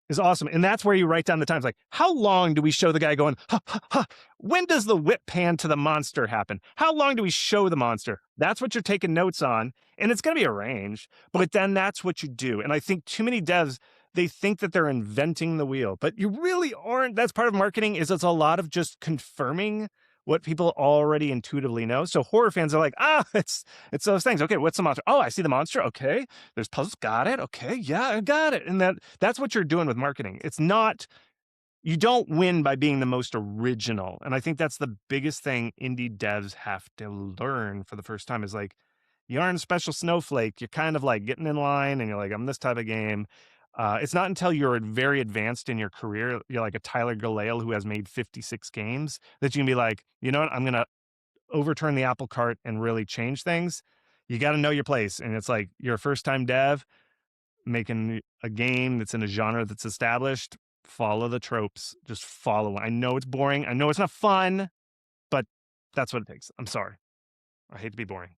S1: is awesome. And that's where you write down the times. Like, how long do we show the guy going, ha, ha, ha? When does the whip pan to the monster happen? How long do we show the monster? That's what you're taking notes on. And it's going to be arranged, but then that's what you do. And I think too many devs, they think that they're inventing the wheel, but you really aren't. That's part of marketing is it's a lot of just confirming what people already intuitively know. So horror fans are like, it's those things. Okay, what's the monster? Oh, I see the monster. Okay. There's puzzles. Got it. Okay. Yeah, I got it. And that's what you're doing with marketing. It's not, you don't win by being the most original. And I think that's the biggest thing indie devs have to learn for the first time is like, you aren't a special snowflake. You're kind of like getting in line and you're like, I'm this type of game. It's not until you're very advanced in your career, you're like a Tyler Galale who has made 56 games, that you can be like, you know what, I'm going to overturn the apple cart and really change things. You got to know your place. And it's like you're a first time dev making a game that's in a genre that's established. Follow the tropes. Just follow. I know it's boring. I know it's not fun, but that's what it takes. I'm sorry. I hate to be boring.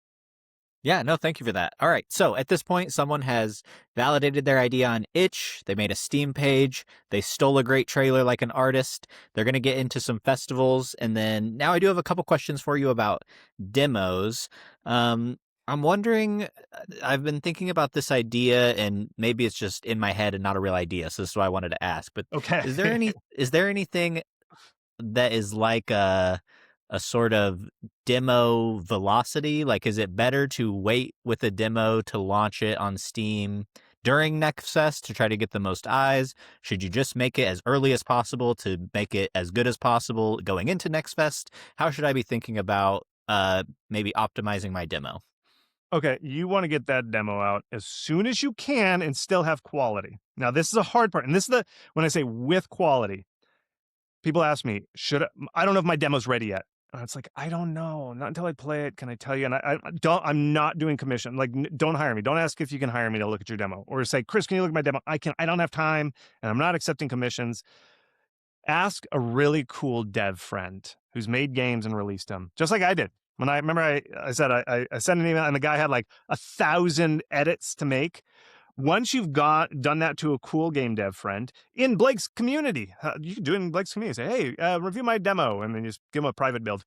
S2: Yeah, no, thank you for that. All right. So at this point, someone has validated their idea on itch. They made a Steam page. They stole a great trailer like an artist. They're going to get into some festivals. And then now I do have a couple questions for you about demos. I'm wondering, I've been thinking about this idea and maybe it's just in my head and not a real idea. So this is why I wanted to ask, but
S1: Okay.
S2: is there anything that is like a sort of demo velocity? Like, is it better to wait with a demo to launch it on Steam during Next Fest to try to get the most eyes? Should you just make it as early as possible to make it as good as possible going into Next Fest? How should I be thinking about maybe optimizing my demo?
S1: Okay, you want to get that demo out as soon as you can and still have quality. Now, this is a hard part. And this is when I say with quality, people ask me, I don't know if my demo's ready yet. And it's like, I don't know. Not until I play it can I tell you. And I'm not doing commission. Like, don't hire me. Don't ask if you can hire me to look at your demo or say, Chris, can you look at my demo? I don't have time and I'm not accepting commissions. Ask a really cool dev friend who's made games and released them, just like I did. When I remember I said, I sent an email and the guy had like 1,000 edits to make. Once you've done that to a cool game dev friend in Blake's community, you can do it in Blake's community. Say, hey, review my demo, and then just give him a private build.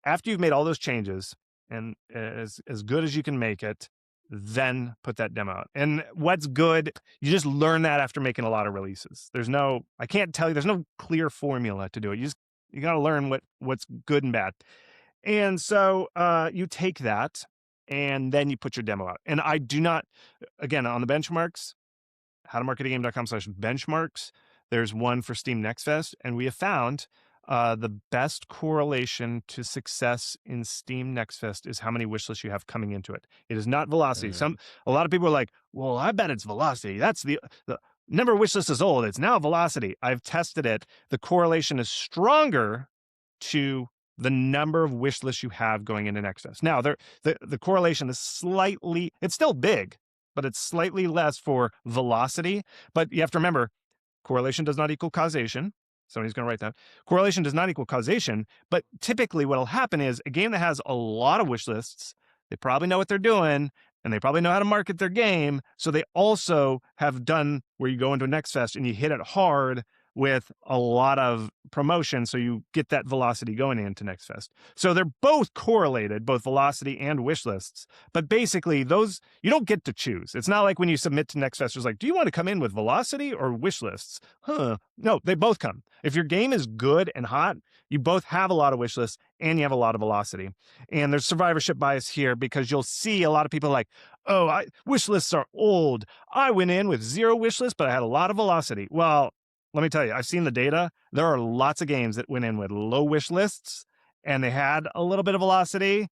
S1: After you've made all those changes and as good as you can make it, then put that demo out. And what's good, you just learn that after making a lot of releases. I can't tell you, there's no clear formula to do it. You got to learn what's good and bad. And so you take that and then you put your demo out. And I do not, again, on the benchmarks, howtomarketatgame.com/benchmarks, there's one for Steam Next Fest. And we have found the best correlation to success in Steam Next Fest is how many wishlists you have coming into it. It is not velocity. A lot of people are like, well, I bet it's velocity. That's the number of wishlists is old. It's now velocity. I've tested it. The correlation is stronger to the number of wish lists you have going into Next Fest. Now, the correlation is it's still big, but it's slightly less for velocity. But you have to remember, correlation does not equal causation. Somebody's going to write that. Correlation does not equal causation, but typically what will happen is a game that has a lot of wish lists, they probably know what they're doing, and they probably know how to market their game, so they also have done where you go into Next Fest and you hit it hard with a lot of promotion, so you get that velocity going into Next Fest. So they're both correlated, both velocity and wish lists. But basically, those you don't get to choose. It's not like when you submit to Next Fest, it's like, do you want to come in with velocity or wish lists? Huh? No, they both come. If your game is good and hot, you both have a lot of wish lists and you have a lot of velocity. And there's survivorship bias here because you'll see a lot of people like, oh, wish lists are old. I went in with 0 wish lists, but I had a lot of velocity. Well, let me tell you, I've seen the data. There are lots of games that went in with low wish lists and they had a little bit of velocity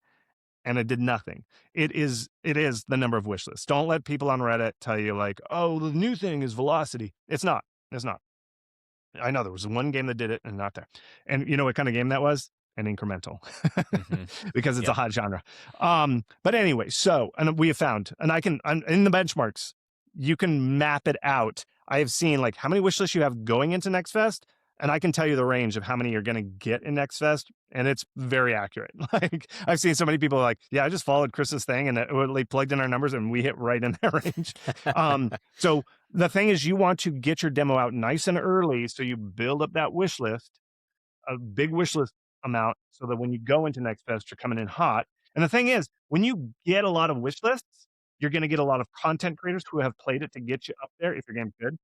S1: and it did nothing. It is the number of wish lists. Don't let people on Reddit tell you like, oh, the new thing is velocity. It's not. It's not. I know there was one game that did it and not there. And you know what kind of game that was? An incremental,
S2: Hmm.
S1: because it's a
S2: Yep.
S1: hot genre. But anyway, so and we have found, and in the benchmarks, you can map it out. I have seen like how many wish lists you have going into Next Fest, and I can tell you the range of how many you're going to get in Next Fest, and it's very accurate. Like I've seen so many people like, yeah, I just followed Chris's thing, and they plugged in our numbers, and we hit right in that range. So the thing is, you want to get your demo out nice and early, so you build up that wish list, a big wish list amount, so that when you go into Next Fest, you're coming in hot. And the thing is, when you get a lot of wish lists, you're going to get a lot of content creators who have played it to get you up there if your game's good.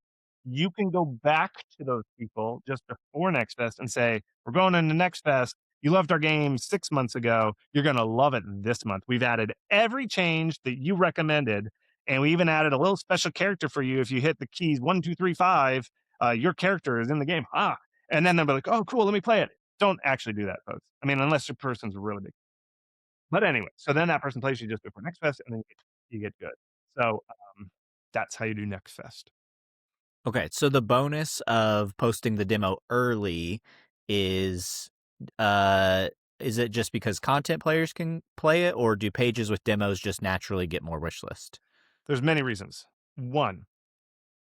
S1: You can go back to those people just before Next Fest and say, we're going into Next Fest. You loved our game 6 months ago. You're going to love it this month. We've added every change that you recommended. And we even added a little special character for you. If you hit the keys 1, 2, 3, 5, your character is in the game. And then they'll be like, oh, cool, let me play it. Don't actually do that, folks. I mean, unless your person's really big. But anyway, so then that person plays you just before Next Fest, and then you get good. So that's how you do Next Fest.
S2: Okay, so the bonus of posting the demo early is uh is it just because content players can play it, or do pages with demos just naturally get more wish list?
S1: There's many reasons. One,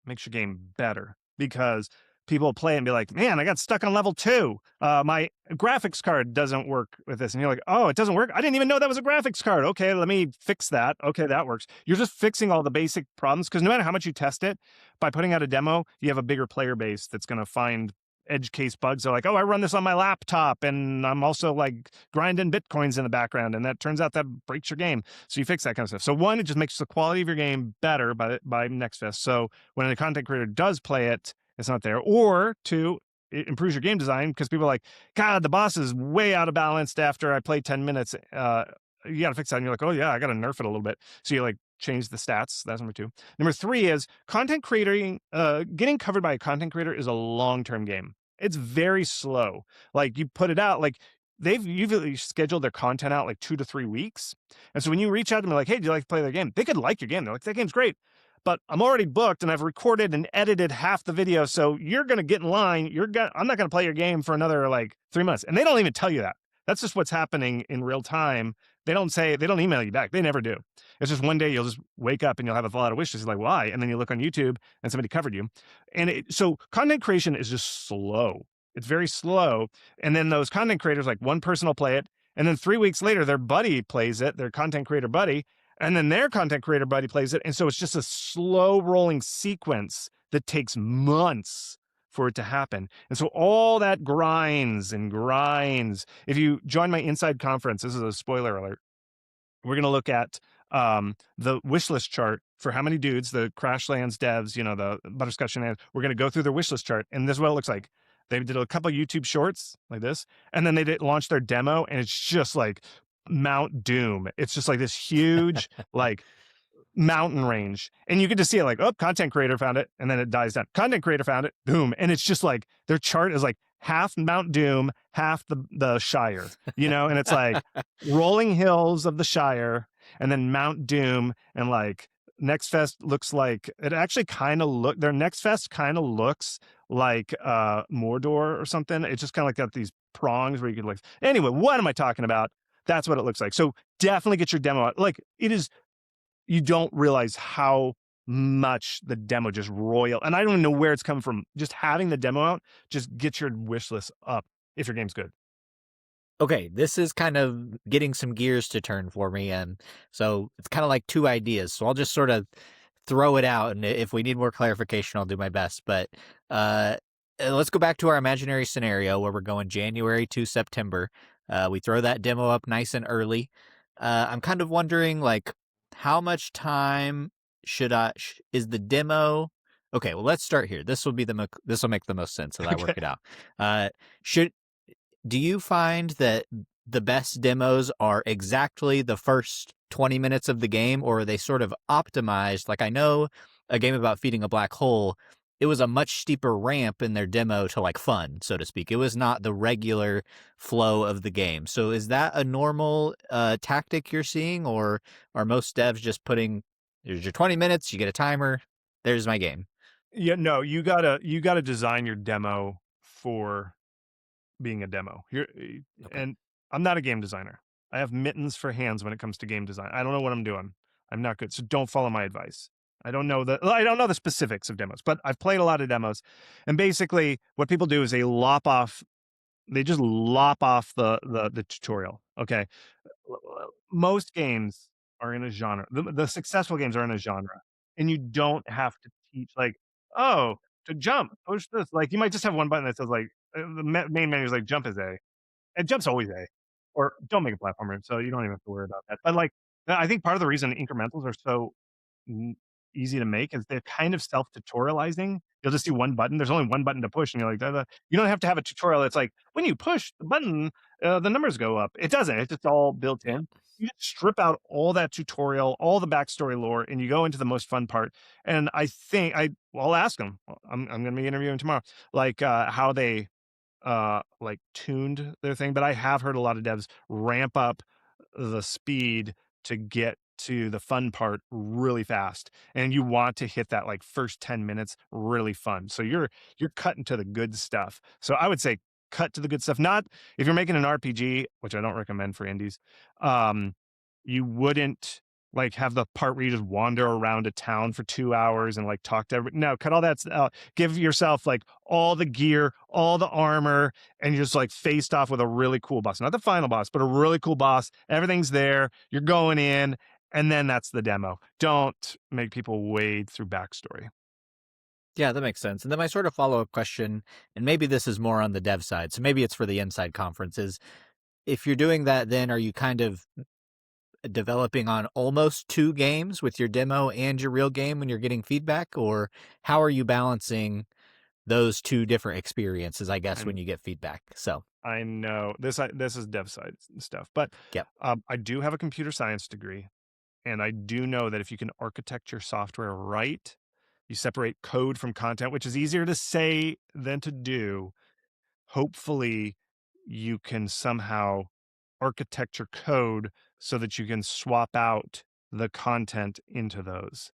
S1: makes your game better because people play and be like, man, I got stuck on level 2. My graphics card doesn't work with this. And you're like, oh, it doesn't work. I didn't even know that was a graphics card. Okay, let me fix that. Okay, that works. You're just fixing all the basic problems because no matter how much you test it, by putting out a demo, you have a bigger player base that's going to find edge case bugs. They're like, oh, I run this on my laptop and I'm also like grinding bitcoins in the background. And that turns out that breaks your game. So you fix that kind of stuff. So one, it just makes the quality of your game better by Next Fest. So when a content creator does play it, it's not there. Or two, it improves your game design because people are like, God, the boss is way out of balance after I play 10 minutes. You got to fix that. And you're like, oh, yeah, I got to nerf it a little bit. So you like change the stats. That's number 2. Number 3 is content creating, getting covered by a content creator is a long-term game. It's very slow. Like you put it out, like they've usually scheduled their content out like 2 to 3 weeks. And so when you reach out to them like, hey, do you like to play their game? They could like your game. They're like, that game's great, but I'm already booked and I've recorded and edited half the video. So you're going to get in line. I'm not going to play your game for another like 3 months. And they don't even tell you that. That's just what's happening in real time. They don't email you back. They never do. It's just one day you'll just wake up and you'll have a lot of wishes. You're like, why? And then you look on YouTube and somebody covered you. And so content creation is just slow. It's very slow. And then those content creators, like one person will play it. And then 3 weeks later, their buddy plays it, their content creator buddy. And then their content creator buddy plays it. And so it's just a slow rolling sequence that takes months for it to happen. And so all that grinds and grinds. If you join my Inside conference, this is a spoiler alert. We're going to look at the wish list chart for how many dudes, the Crashlands devs, you know, the Butterscotch shenanigans. We're going to go through their wish list chart. And this is what it looks like. They did a couple YouTube shorts like this, and then they did launch their demo, and it's just like Mount Doom. It's just like this huge, like mountain range, and you get to see it like, oh, content creator found it, and then it dies down. Content creator found it, boom, and it's just like their chart is like half Mount Doom, half the Shire, you know, and it's like rolling hills of the Shire, and then Mount Doom, and like Next Fest looks like it actually kind of their Next Fest kind of looks like Mordor or something. It's just kind of like got these prongs where you could like. Anyway, what am I talking about? That's what it looks like. So definitely get your demo out. Like it is, you don't realize how much the demo just royal. And I don't even know where it's coming from. Just having the demo out, just get your wish list up if your game's good.
S2: Okay, this is kind of getting some gears to turn for me, and so it's kind of like 2 ideas. So I'll just sort of throw it out, and if we need more clarification, I'll do my best. But let's go back to our imaginary scenario where we're going January to September. We throw that demo up nice and early. I'm kind of wondering, like, how much time is the demo? Okay, well, let's start here. This will make the most sense as I work
S1: Okay.
S2: it out. Uh, should Do you find that the best demos are exactly the first 20 minutes of the game, or are they sort of optimized? Like, I know a game about feeding a black hole, it was a much steeper ramp in their demo to like fun, so to speak. It was not the regular flow of the game. So is that a normal tactic you're seeing, or are most devs just putting, here's your 20 minutes, you get a timer, there's my game?
S1: Yeah, no, you gotta design your demo for being a demo.
S2: Okay.
S1: And I'm not a game designer. I have mittens for hands when it comes to game design. I don't know what I'm doing. I'm not good. So don't follow my advice. I don't know the specifics of demos, but I've played a lot of demos. And basically what people do is they just lop off the tutorial. Okay. Most games are in a genre. The successful games are in a genre, and you don't have to teach like, oh, to jump, push this. Like you might just have one button that says like main menu is like jump is A, and jump's always A, or don't make a platformer, so you don't even have to worry about that. But like, I think part of the reason incrementals are so n- easy to make is they're kind of self-tutorializing. You'll just see one button. There's only one button to push, and you're like, "Da, da." You don't have to have a tutorial. It's like when you push the button, the numbers go up. It doesn't. It's just all built
S2: Yeah.
S1: in. You just strip out all that tutorial, all the backstory lore, and you go into the most fun part. And I think I'll ask them. I'm going to be interviewing tomorrow, like how they like tuned their thing, but I have heard a lot of devs ramp up the speed to get to the fun part really fast. And you want to hit that like first 10 minutes really fun. So you're cutting to the good stuff. So I would say cut to the good stuff. Not if you're making an RPG, which I don't recommend for indies, you wouldn't like have the part where you just wander around a town for 2 hours and like talk to everybody. No, cut all that out. Give yourself like all the gear, all the armor, and you're just like faced off with a really cool boss. Not the final boss, but a really cool boss. Everything's there. You're going in, and then that's the demo. Don't make people wade through backstory.
S2: Yeah, that makes sense. And then my sort of follow up question, and maybe this is more on the dev side, so maybe it's for the inside conferences. If you're doing that, then are you kind of developing on almost two games with your demo and your real game when you're getting feedback? Or how are you balancing those two different experiences, I guess, when
S1: And
S2: you get feedback? So,
S1: I know this is dev side stuff, but
S2: yep.
S1: I do have a computer science degree, and I do know that if you can architect your software right, you separate code from content, which is easier to say than to do. Hopefully, you can somehow architect your code so that you can swap out the content into those.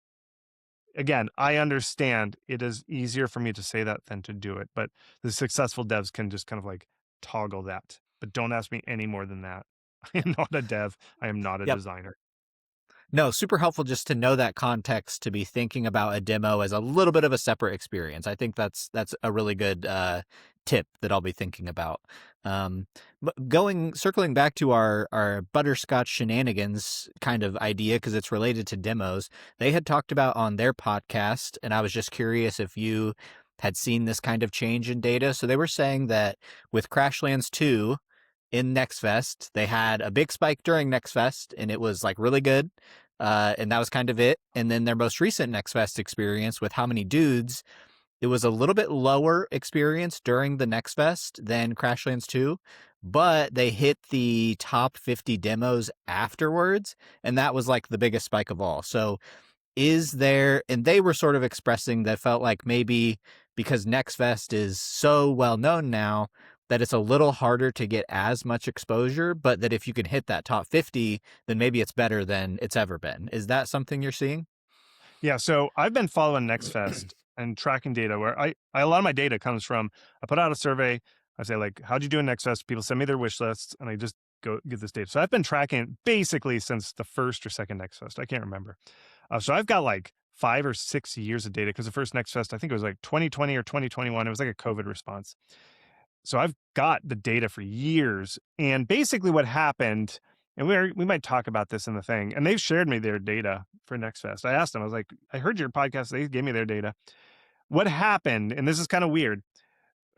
S1: Again, I understand it is easier for me to say that than to do it, but the successful devs can just kind of like toggle that. But don't ask me any more than that. I am not a dev. I am not a
S2: Yep.
S1: designer.
S2: No, super helpful just to know that context, to be thinking about a demo as a little bit of a separate experience. I think that's a really good tip that I'll be thinking about. But circling back to our butterscotch shenanigans kind of idea, because it's related to demos, they had talked about on their podcast, and I was just curious if you had seen this kind of change in data. So they were saying that with Crashlands 2 in Next Fest, they had a big spike during Next Fest, and it was like really good. And that was kind of it. And then their most recent Next Fest experience with How Many Dudes, it was a little bit lower experience during the Next Fest than Crashlands 2, but they hit the top 50 demos afterwards. And that was like the biggest spike of all. So is there, and they were sort of expressing that felt like maybe because Next Fest is so well known now that it's a little harder to get as much exposure, but that if you can hit that top 50, then maybe it's better than it's ever been. Is that something you're seeing?
S1: Yeah, so I've been following NextFest and tracking data where a lot of my data comes from I put out a survey, I say like, how'd you do in NextFest? People send me their wish lists and I just go get this data. So I've been tracking it basically since the first or second NextFest. I can't remember. So I've got like 5 or 6 years of data because the first NextFest, I think it was like 2020 or 2021. It was like a COVID response. So I've got the data for years. And basically what happened, and we might talk about this in the thing, and they've shared me their data for Next Fest. I asked them, I was like, I heard your podcast. They gave me their data. What happened, and this is kind of weird.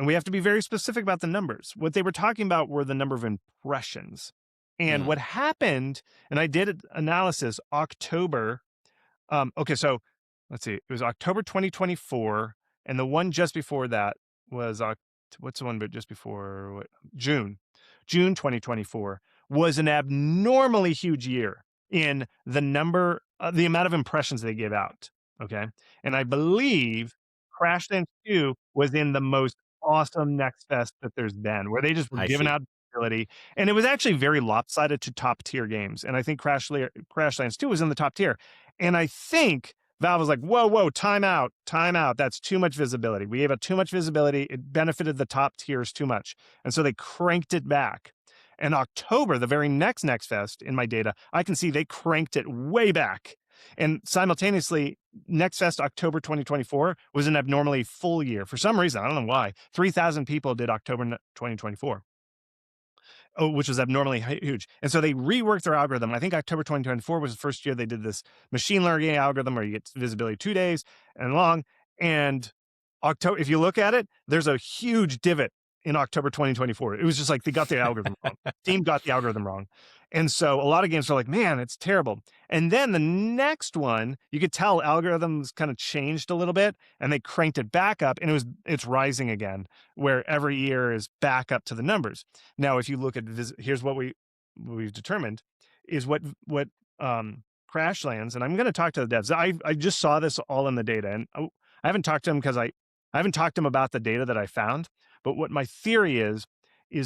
S1: And we have to be very specific about the numbers. What they were talking about were the number of impressions. And
S2: Mm,
S1: what happened, and I did analysis October. Okay, so let's see. It was October 2024, and the one just before that was what's the one but just before what, June. June 2024 was an abnormally huge year in the amount of impressions they gave out. Okay, and I believe Crashlands 2 was in the most awesome Next Fest that there's been, where they just were
S2: I
S1: giving
S2: see.
S1: out ability, and it was actually very lopsided to top tier games. And I think Crashlands 2 was in the top tier. And I think Valve was like, whoa, whoa, time out, time out. That's too much visibility. We gave it too much visibility. It benefited the top tiers too much. And so they cranked it back. And October, the very next Fest in my data, I can see they cranked it way back. And simultaneously, Next Fest October 2024 was an abnormally full year. For some reason, I don't know why. 3,000 people did October 2024. Oh, which was abnormally huge. And so they reworked their algorithm. I think October 2024 was the first year they did this machine learning algorithm where you get visibility 2 days and long. And October, if you look at it, there's a huge divot in October 2024. It was just like they got the algorithm wrong. Team got the algorithm wrong. And so a lot of games are like, man, it's terrible. And then the next one, you could tell algorithms kind of changed a little bit and they cranked it back up and it's rising again, where every year is back up to the numbers. Now, if you look at here's what we've determined is what Crashlands, and I'm going to talk to the devs. I just saw this all in the data, and I haven't talked to them because I haven't talked to them about the data that I found. But what my theory is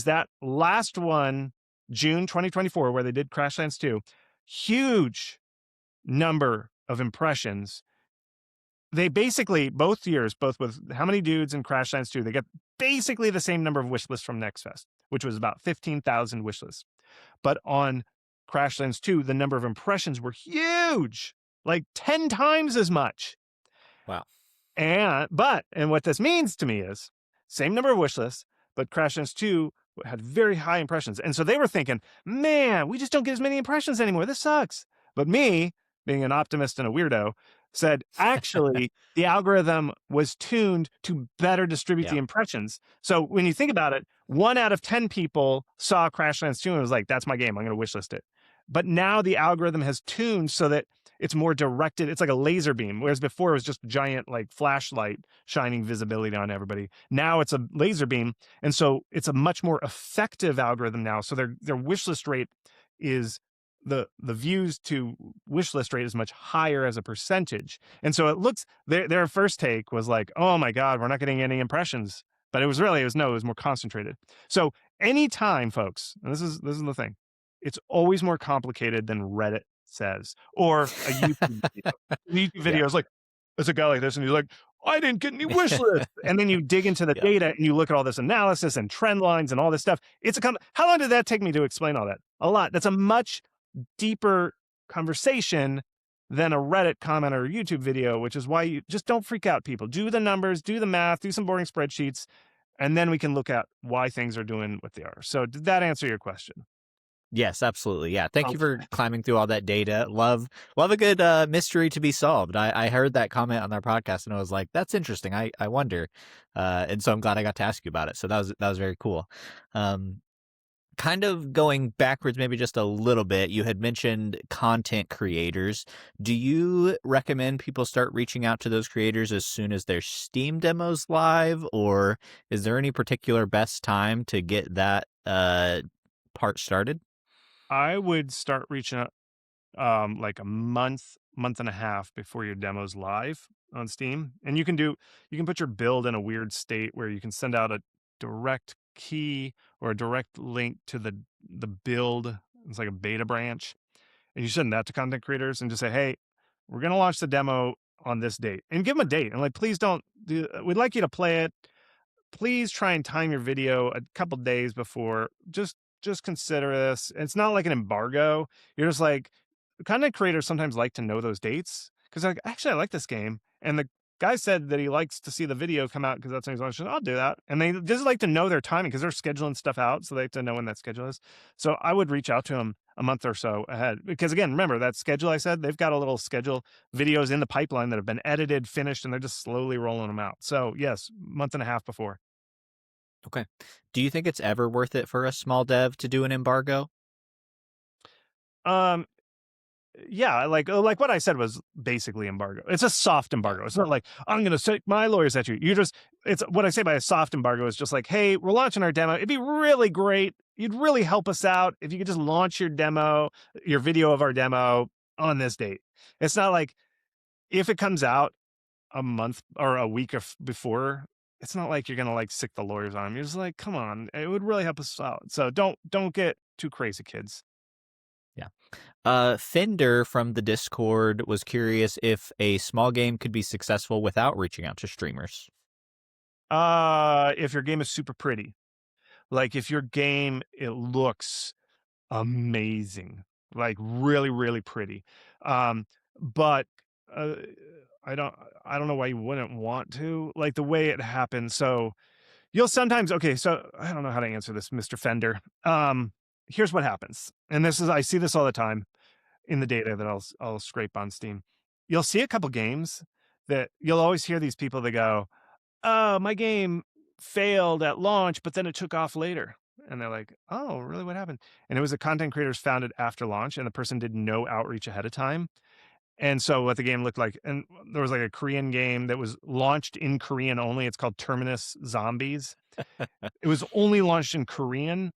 S1: that last one, June 2024, where they did Crashlands 2, huge number of impressions. They basically, both years, both with How Many Dudes and Crashlands 2, they got basically the same number of wish lists from Next Fest, which was about 15,000 wish lists. But on Crashlands 2, the number of impressions were huge, like 10 times as much.
S2: Wow.
S1: And what this means to me is same number of wish lists, but Crashlands 2 had very high impressions. And so they were thinking, man, we just don't get as many impressions anymore. This sucks. But me, being an optimist and a weirdo, said, actually, the algorithm was tuned to better distribute the
S2: Yeah.
S1: impressions. So when you think about it, 1 out of 10 people saw Crashlands 2 and was like, that's my game. I'm going to wishlist it. But now the algorithm has tuned so that it's more directed. It's like a laser beam, whereas before it was just giant like flashlight shining visibility on everybody. Now it's a laser beam, and so it's a much more effective algorithm now. So their wish list rate is the views to wish list rate is much higher as a percentage. And so it looks their first take was like, oh my God, we're not getting any impressions. But it was more concentrated. So anytime, folks, and this is the thing, it's always more complicated than Reddit says, or a YouTube video. A YouTube
S2: Yeah.
S1: video is like, there's a guy like this, and he's like, I didn't get any wish lists. And then you dig into the
S2: Yeah.
S1: data and you look at all this analysis and trend lines and all this stuff. How long did that take me to explain all that? A lot. That's a much deeper conversation than a Reddit comment or a YouTube video, which is why you just don't freak out, people. Do the numbers, do the math, do some boring spreadsheets, and then we can look at why things are doing what they are. So did that answer your question?
S2: Yes, absolutely. Yeah. Thank you for
S1: Okay.
S2: climbing through all that data. Love a good mystery to be solved. I heard that comment on our podcast and I was like, that's interesting. I wonder. And so I'm glad I got to ask you about it. So that was very cool. Um, Kind of going backwards, maybe just a little bit, you had mentioned content creators. Do you recommend people start reaching out to those creators as soon as their Steam demos live, or is there any particular best time to get that part started?
S1: I would start reaching out like a month and a half before your demo's live on Steam. And you can put your build in a weird state where you can send out a direct key or a direct link to the build. It's like a beta branch. And you send that to content creators and just say, hey, we're gonna launch the demo on this date. And give them a date. And like, please don't do we'd like you to play it. Please try and time your video a couple days before. Just consider this. It's not like an embargo. You're just like, content creators sometimes like to know those dates because like, actually, I like this game, and the guy said that he likes to see the video come out because that's when he's watching. I'll do that, and they just like to know their timing because they're scheduling stuff out, so they have to know when that schedule is. So I would reach out to them a month or so ahead because again, remember that schedule I said they've got a little schedule videos in the pipeline that have been edited, finished, and they're just slowly rolling them out. So yes, month and a half before.
S2: Okay. Do you think it's ever worth it for a small dev to do an embargo?
S1: Um, yeah, like what I said was basically embargo. It's a soft
S2: Yeah.
S1: embargo. It's not like I'm going to take my lawyers at you. You just it's what I say by a soft embargo is just like, hey, we're launching our demo. It'd be really great. You'd really help us out if you could just launch your demo, your video of our demo on this date. It's not like if it comes out a month or a week before, it's not like you're going to like sick the lawyers on them. You're just like, come on, it would really help us out. So don't get too crazy, kids.
S2: Yeah. Fender from the Discord was curious if a small game could be successful without reaching out to streamers.
S1: If your game is super pretty, like if your game it looks amazing, like really really pretty, but uh, I don't I don't know why you wouldn't want to like the way it happens. So you'll sometimes okay. So I don't know how to answer this, Mr. Fender. Here's what happens, and this is I see this all the time in the data that I'll scrape on Steam. You'll see a couple games that you'll always hear these people that go, "Oh, my game failed at launch, but then it took off later." And they're like, "Oh, really? What happened?" And it was the content creators found it after launch, and the person did no outreach ahead of time. And so what the game looked like, and there was like a Korean game that was launched in Korean only. It's called Terminus Zombies. It was only launched in Korean,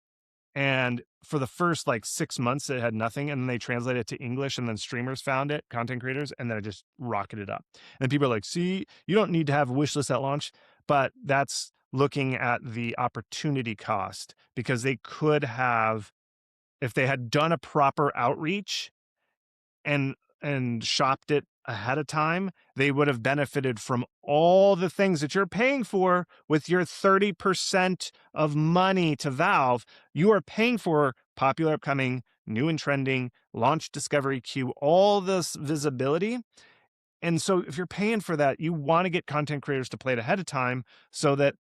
S1: and for the first like 6 months, it had nothing. And then they translated it to English, and then streamers found it, content creators, and then it just rocketed up. And people are like, see, you don't need to have a wish list at launch, but that's looking at the opportunity cost because they could have, if they had done a proper outreach and shopped it ahead of time, they would have benefited from all the things that you're paying for with your 30% of money to Valve. You are paying for popular, upcoming, new and trending, launch discovery queue, all this visibility. And so if you're paying for that, you want to get content creators to play it ahead of time so that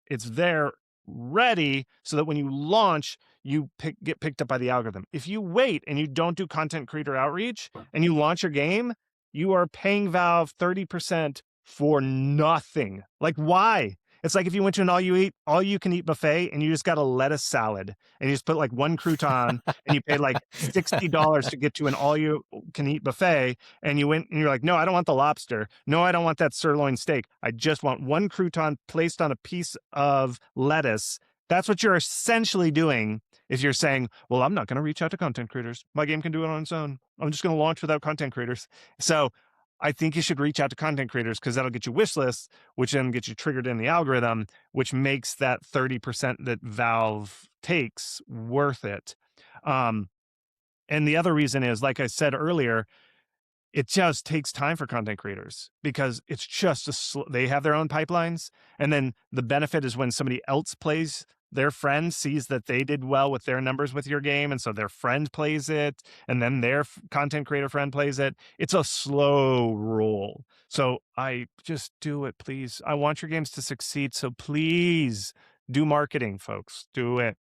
S1: it's there ready so that when you launch, you get picked up by the algorithm. If you wait and you don't do content creator outreach and you launch your game, you are paying Valve 30% for nothing. Like, why? It's like if you went to an all you can eat buffet and you just got a lettuce salad and you just put like one crouton and you paid like $60 to get to an all you can eat buffet, and you went and you're like, no, I don't want the lobster. No, I don't want that sirloin steak. I just want one crouton placed on a piece of lettuce. That's what you're essentially doing if you're saying, well, I'm not going to reach out to content creators. My game can do it on its own. I'm just going to launch without content creators. So I think you should reach out to content creators because that'll get you wish lists, which then gets you triggered in the algorithm, which makes that 30% that Valve takes worth it. Um, and the other reason is, like I said earlier, it just takes time for content creators because it's just they have their own pipelines. And then the benefit is when somebody else plays, their friend sees that they did well with their numbers with your game. And so their friend plays it, and then their content creator friend plays it. It's a slow roll. So I just do it, please. I want your games to succeed. So please do marketing, folks. Do it.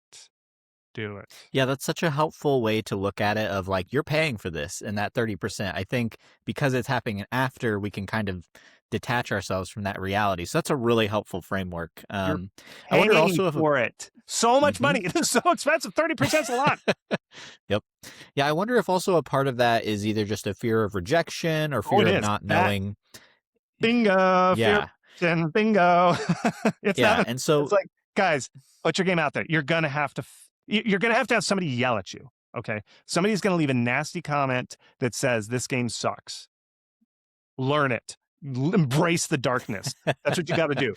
S1: Do it.
S2: Yeah, that's such a helpful way to look at it of like you're paying for this and that 30%. I think because it's happening after, we can kind of detach ourselves from that reality. So that's a really helpful framework.
S1: You're
S2: I wonder
S1: paying
S2: also if
S1: for it. So much
S2: Mhm.
S1: money. It is so expensive. 30% is a lot.
S2: Yep. Yeah, I wonder if also a part of that is either just a fear of rejection or
S1: Oh,
S2: fear
S1: it
S2: of
S1: is.
S2: not
S1: That
S2: knowing.
S1: bingo, fear
S2: Yeah.
S1: and bingo. It's
S2: Yeah.
S1: that.
S2: And so
S1: It's like, guys, put your game out there. You're gonna have to. You're gonna have to have somebody yell at you. Okay, somebody's gonna leave a nasty comment that says this game sucks. Learn it. Embrace the darkness. That's what you got to do.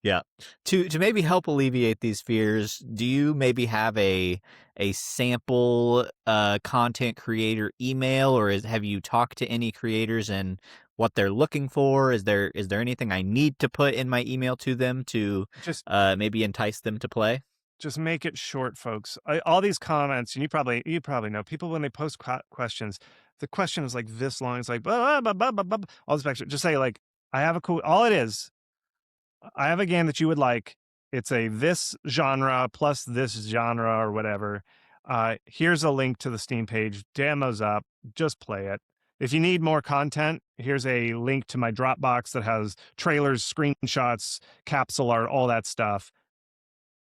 S2: yeah. To maybe help alleviate these fears, do you maybe have a sample content creator email, or have you talked to any creators and what they're looking for? Is there anything I need to put in my email to them to
S1: Just
S2: maybe entice them to play?
S1: just make it short, folks. All these comments, and you probably know people when they post questions. The question is like this long. It's like blah, blah, blah, blah, blah, blah, all this extra. Just say like, I have a cool. All it is, I have a game that you would like. It's a this genre plus this genre or whatever. Here's a link to the Steam page. Demo's up. Just play it. If you need more content, here's a link to my Dropbox that has trailers, screenshots, capsule art, all that stuff.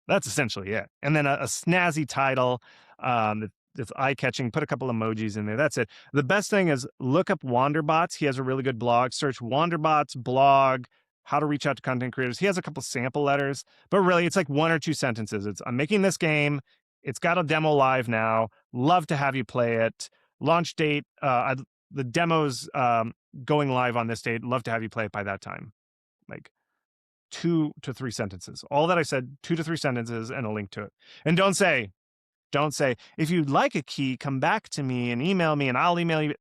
S1: That's essentially it. And then a snazzy title that's eye catching. Put a couple emojis in there. That's it. The best thing is look up Wanderbots. He has a really good blog. Search Wanderbots blog, how to reach out to content creators. He has a couple sample letters, but really it's like one or two sentences. It's I'm making this game. It's got a demo live now. Love to have you play it. Launch date. The demo's going live on this date. Love to have you play it by that time. Like 2 to 3 sentences. All that I said, 2 to 3 sentences and a link to it. And don't say, if you'd like a key, come back to me and email me and I'll email you.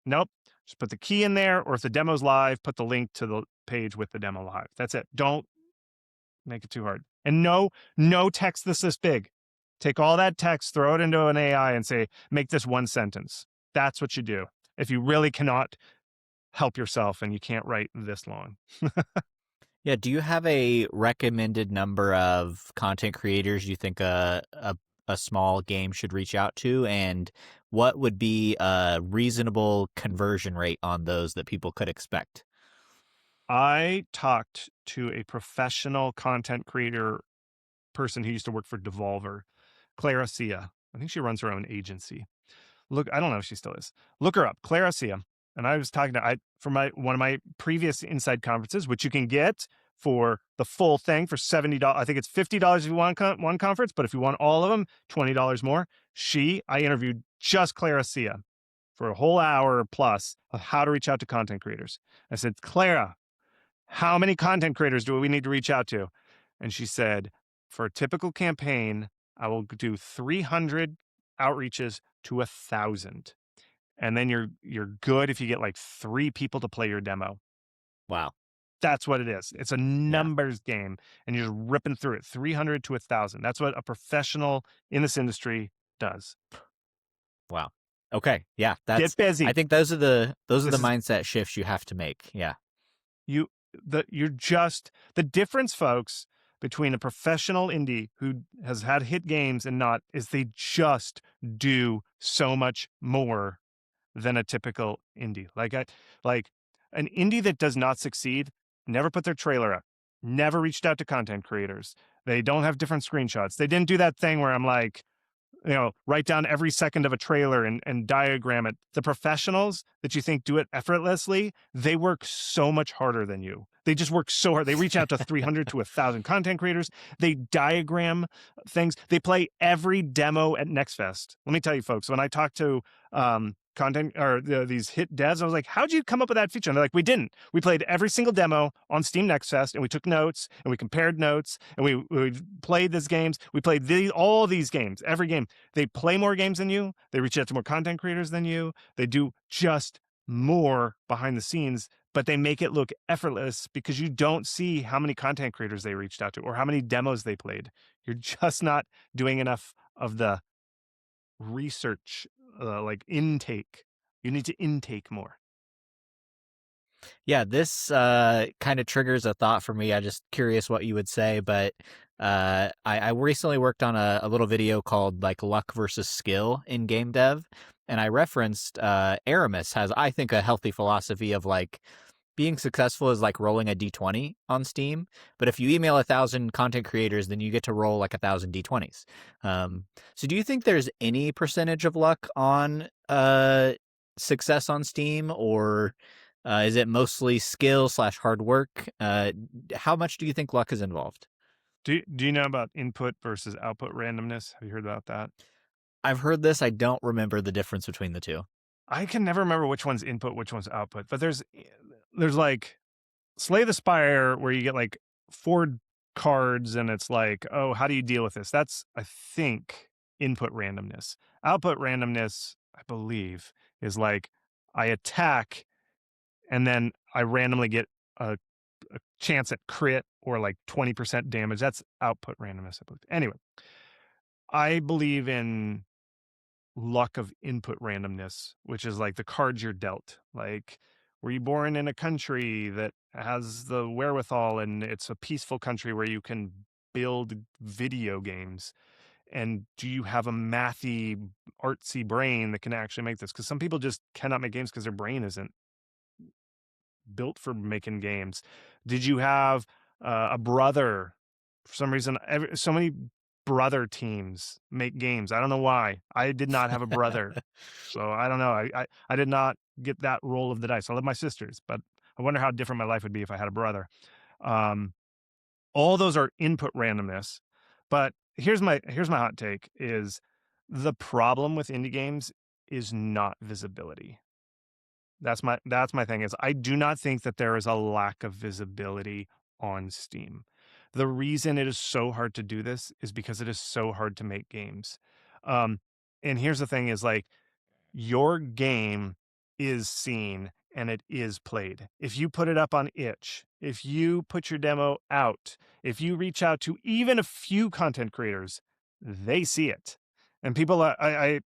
S1: Nope. Just put the key in there, or if the demo's live, put the link to the page with the demo live. That's it. Don't make it too hard. And no text this big. Take all that text, throw it into an AI and say, make this one sentence. That's what you do. If you really cannot help yourself and you can't write this long.
S2: Yeah, do you have a recommended number of content creators you think a small game should reach out to, and what would be a reasonable conversion rate on those that people could expect?
S1: I talked to a professional content creator person who used to work for Devolver, Clara Cia. I think she runs her own agency. Look, I don't know if she still is. Look her up, Clara Cia. And I was talking to I for my one of my previous Inside conferences, which you can get for the full thing for $70. I think it's $50 if you want one conference, but if you want all of them, $20 more. I interviewed just Clara Cia for a whole hour plus of how to reach out to content creators. I said, Clara, how many content creators do we need to reach out to? And she said, for a typical campaign, I will do 300 outreaches to 1,000. And then you're good if you get like 3 people to play your demo.
S2: Wow.
S1: That's what it is. It's a
S2: Yeah.
S1: numbers game, and you're just ripping through it, 300 to 1,000. That's what a professional in this industry does.
S2: Wow. Okay. Yeah,
S1: Get
S2: I
S1: busy.
S2: think those are the
S1: This is
S2: mindset shifts you have to make. Yeah.
S1: you you're just the difference, folks, between a professional indie who has had hit games and not is they just do so much more than a typical indie. Like an indie that does not succeed, never put their trailer up, never reached out to content creators. They don't have different screenshots. They didn't do that thing where I'm like, write down every second of a trailer and diagram it. The professionals that you think do it effortlessly, they work so much harder than you. They just work so hard. They reach out to 300 to 1,000 content creators. They diagram things. They play every demo at NextFest. Let me tell you, folks, when I talk to content or these hit devs, I was like, how'd you come up with that feature? And they're like, we didn't. We played every single demo on Steam Next Fest, and we took notes and we compared notes and we played these games. We played all these games, every game. They play more games than you. They reach out to more content creators than you. They do just more behind the scenes, but they make it look effortless because you don't see how many content creators they reached out to or how many demos they played. You're just not doing enough of the research, like intake. You need to intake more.
S2: Yeah, this kind of triggers a thought for me. I'm just curious what you would say, but I recently worked on a little video called like luck versus skill in game dev, and I referenced Aramis has, I think, a healthy philosophy of like being successful is like rolling a d20 on Steam, but if you email 1,000 content creators, then you get to roll like 1,000 d20s. So do you think there's any percentage of luck on success on Steam, or is it mostly skill / hard work? How much do you think luck is involved?
S1: Do you know about input versus output randomness? Have you heard about that?
S2: I've heard this. I don't remember the difference between the two.
S1: I can never remember which one's input, which one's output. But there's like Slay the Spire where you get like 4 cards and it's like, oh, how do you deal with this? That's, I think, input randomness. Output randomness, I believe, is like I attack and then I randomly get a chance at crit or like 20% damage. That's output randomness, I believe. Anyway, I believe in luck of input randomness, which is like the cards you're dealt. Like, were you born in a country that has the wherewithal and it's a peaceful country where you can build video games? And do you have a mathy, artsy brain that can actually make this? Because some people just cannot make games because their brain isn't built for making games. Did you have a brother? For some reason, so many brother teams make games. I don't know why. I did not have a brother. So I don't know. I did not get that roll of the dice. I love my sisters, but I wonder how different my life would be if I had a brother. Um, all those are input randomness. But here's my hot take is the problem with indie games is not visibility. That's my thing is I do not think that there is a lack of visibility on Steam. The reason it is so hard to do this is because it is so hard to make games. Um, and here's the thing is like your game is seen and it is played. If you put it up on itch, if you put your demo out, if you reach out to even a few content creators, they see it. And people, I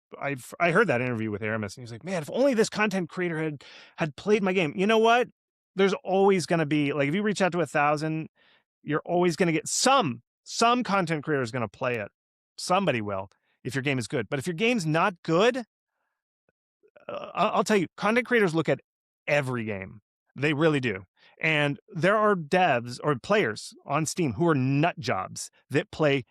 S1: heard that interview with Aramis, and he's like, "Man, if only this content creator had played my game." You know what? There's always going to be like if you reach out to 1,000, you're always going to get some content creator is going to play it. Somebody will if your game is good. But if your game's not good, I'll tell you, content creators look at every game. They really do. And there are devs or players on Steam who are nut jobs that play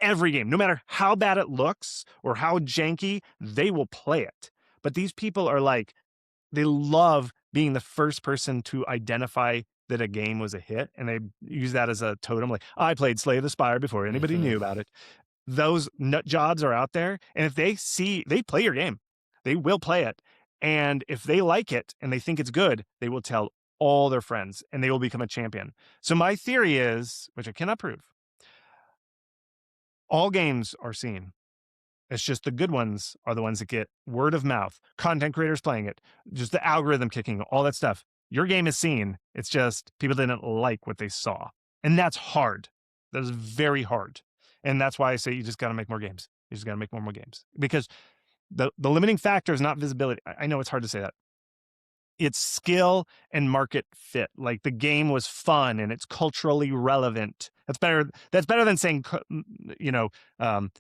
S1: every game. No matter how bad it looks or how janky, they will play it. But these people are like, they love being the first person to identify that a game was a hit. And they use that as a totem. Like, I played Slay the Spire before anybody
S2: Mhm.
S1: knew about it. Those nut jobs are out there. And if they play your game, they will play it. And if they like it and they think it's good, they will tell all their friends and they will become a champion. So my theory is, which I cannot prove, all games are seen. It's just the good ones are the ones that get word of mouth, content creators playing it, just the algorithm kicking, all that stuff. Your game is seen. It's just people didn't like what they saw. And that's hard. That is very hard. And that's why I say you just got to make more games. You just got to make more games because the limiting factor is not visibility. I know it's hard to say that. It's skill and market fit. Like the game was fun and it's culturally relevant. That's better. That's better than saying, you know, um,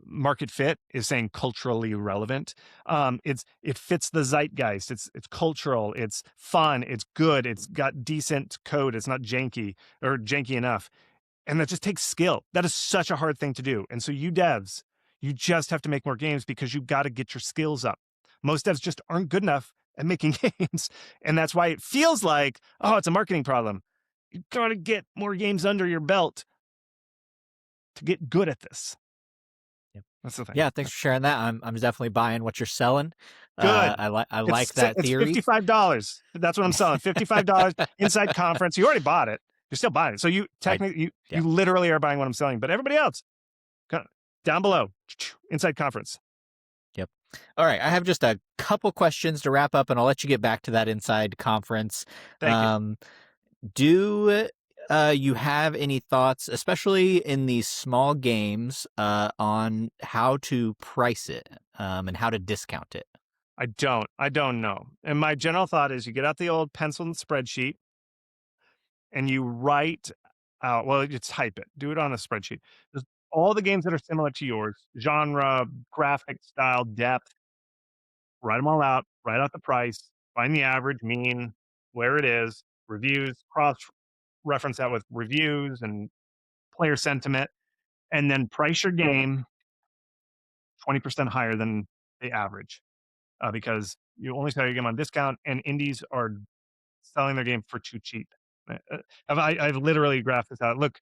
S1: market fit is saying culturally relevant. It fits the zeitgeist. It's cultural. It's fun. It's good. It's got decent code. It's not janky or janky enough. And that just takes skill. That is such a hard thing to do. And so you devs, you just have to make more games because you've got to get your skills up. Most devs just aren't good enough at making games. And that's why it feels like, oh, it's a marketing problem. You got to get more games under your belt to get good at this.
S2: Yep.
S1: That's the thing.
S2: Yeah, thanks for sharing that. I'm definitely buying what you're selling.
S1: Good.
S2: I like that
S1: It's
S2: theory.
S1: $55. That's what I'm selling. $55 inside conference. You already bought it. You're still buying it. So you
S2: I
S1: technically
S2: yeah.
S1: you literally are buying what I'm selling. But everybody else, down below, inside conference.
S2: Yep. All right. I have just a couple questions to wrap up, and I'll let you get back to that inside conference.
S1: Thank you.
S2: Do you have any thoughts, especially in these small games, on how to price it and how to discount it?
S1: I don't know. And my general thought is you get out the old pencil and spreadsheet and you write out, well, you type it, do it on a spreadsheet. Just all the games that are similar to yours, genre, graphic style, depth, write them all out, write out the price, find the average, mean, where it is, reviews, cross reference that with reviews and player sentiment, and then price your game 20% higher than the average because you only sell your game on discount, and indies are selling their game for too cheap. I've literally graphed this out. Look,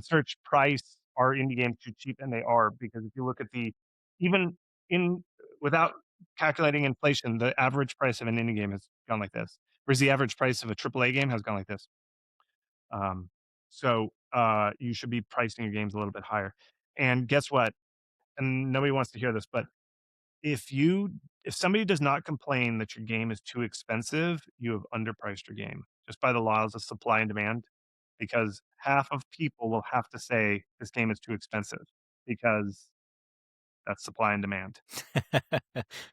S1: search price are indie games too cheap, and they are because if you look at the even in without calculating inflation, the average price of an indie game has gone like this, whereas the average price of a AAA game has gone like this. Um, so you should be pricing your games a little bit higher. And guess what? And nobody wants to hear this, but if you if somebody does not complain that your game is too expensive, you have underpriced your game just by the laws of supply and demand, because half of people will have to say this game is too expensive because that's supply and demand.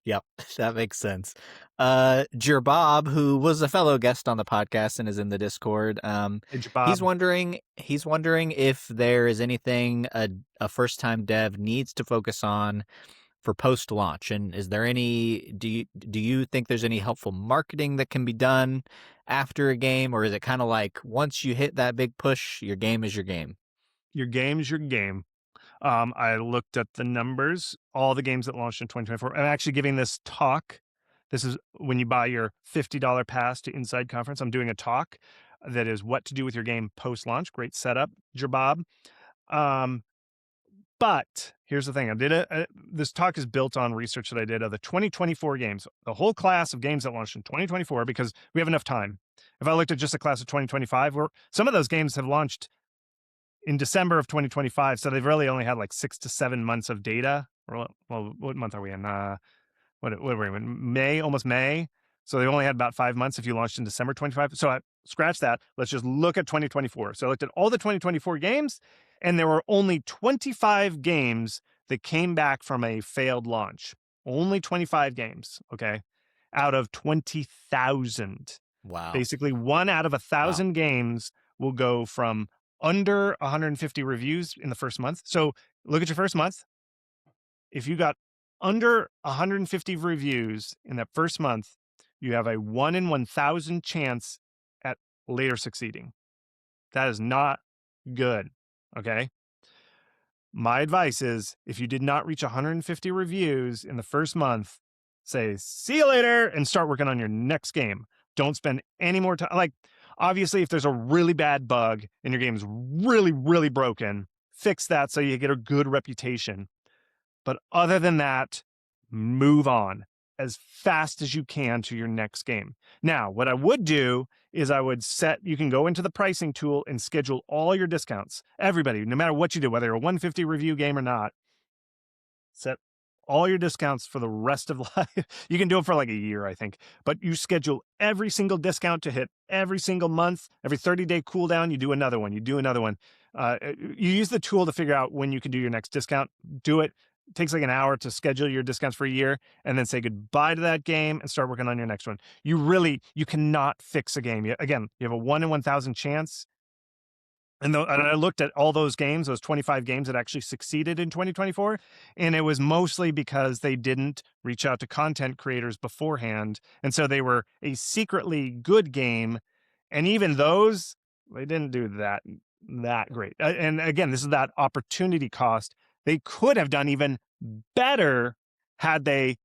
S2: Yep, that makes sense. Bob, who was a fellow guest on the podcast and is in the Discord,
S1: Hey, Bob,
S2: he's wondering if there is anything a first time dev needs to focus on for post launch, and is there any? Do you think there's any helpful marketing that can be done after a game, or is it kind of like once you hit that big push, your game is your game?
S1: your game's your game. I looked at the numbers, all the games that launched in 2024. I'm actually giving this talk. This is when you buy your $50 pass to Inside Conference. I'm doing a talk that is what to do with your game post launch. Great setup, Jabab. Um, but here's the thing: this talk is built on research that I did of the 2024 games, the whole class of games that launched in 2024, because we have enough time. If I looked at just the class of 2025, where some of those games have launched in December of 2025, so they've really only had like 6 to 7 months of data. Well, what month are we in? What are we in? May, almost May. So they only had about 5 months if you launched in December 25. So I scratch that. Let's just look at 2024. So I looked at all the 2024 games, and there were only 25 games that came back from a failed launch. Only 25 games, okay, out of 20,000.
S2: Wow.
S1: Basically, one out of a
S2: Wow.
S1: thousand games will go from under 150 reviews in the first month. So look at your first month. If you got under 150 reviews in that first month, you have a 1 in 1,000 chance at later succeeding. That is not good. Okay. My advice is if you did not reach 150 reviews in the first month, say, see you later and start working on your next game. Don't spend any more time. Like, obviously, if there's a really bad bug and your game is really, really broken, fix that so you get a good reputation. But other than that, move on as fast as you can to your next game. Now, what I would do is you can go into the pricing tool and schedule all your discounts. Everybody, no matter what you do, whether you're a 150 review game or not, set all your discounts for the rest of life. You can do it for like a year, I think, but you schedule every single discount to hit every single month. Every 30-day cooldown, you do another one. You do another one. You use the tool to figure out when you can do your next discount. Do it. It takes like an hour to schedule your discounts for a year, and then say goodbye to that game and start working on your next one. You cannot fix a game. Again, you have a 1 in 1,000 chance. And I looked at all those games, those 25 games that actually succeeded in 2024, and it was mostly because they didn't reach out to content creators beforehand. And so they were a secretly good game. And even those, they didn't do that great. And again, this is that opportunity cost. They could have done even better had they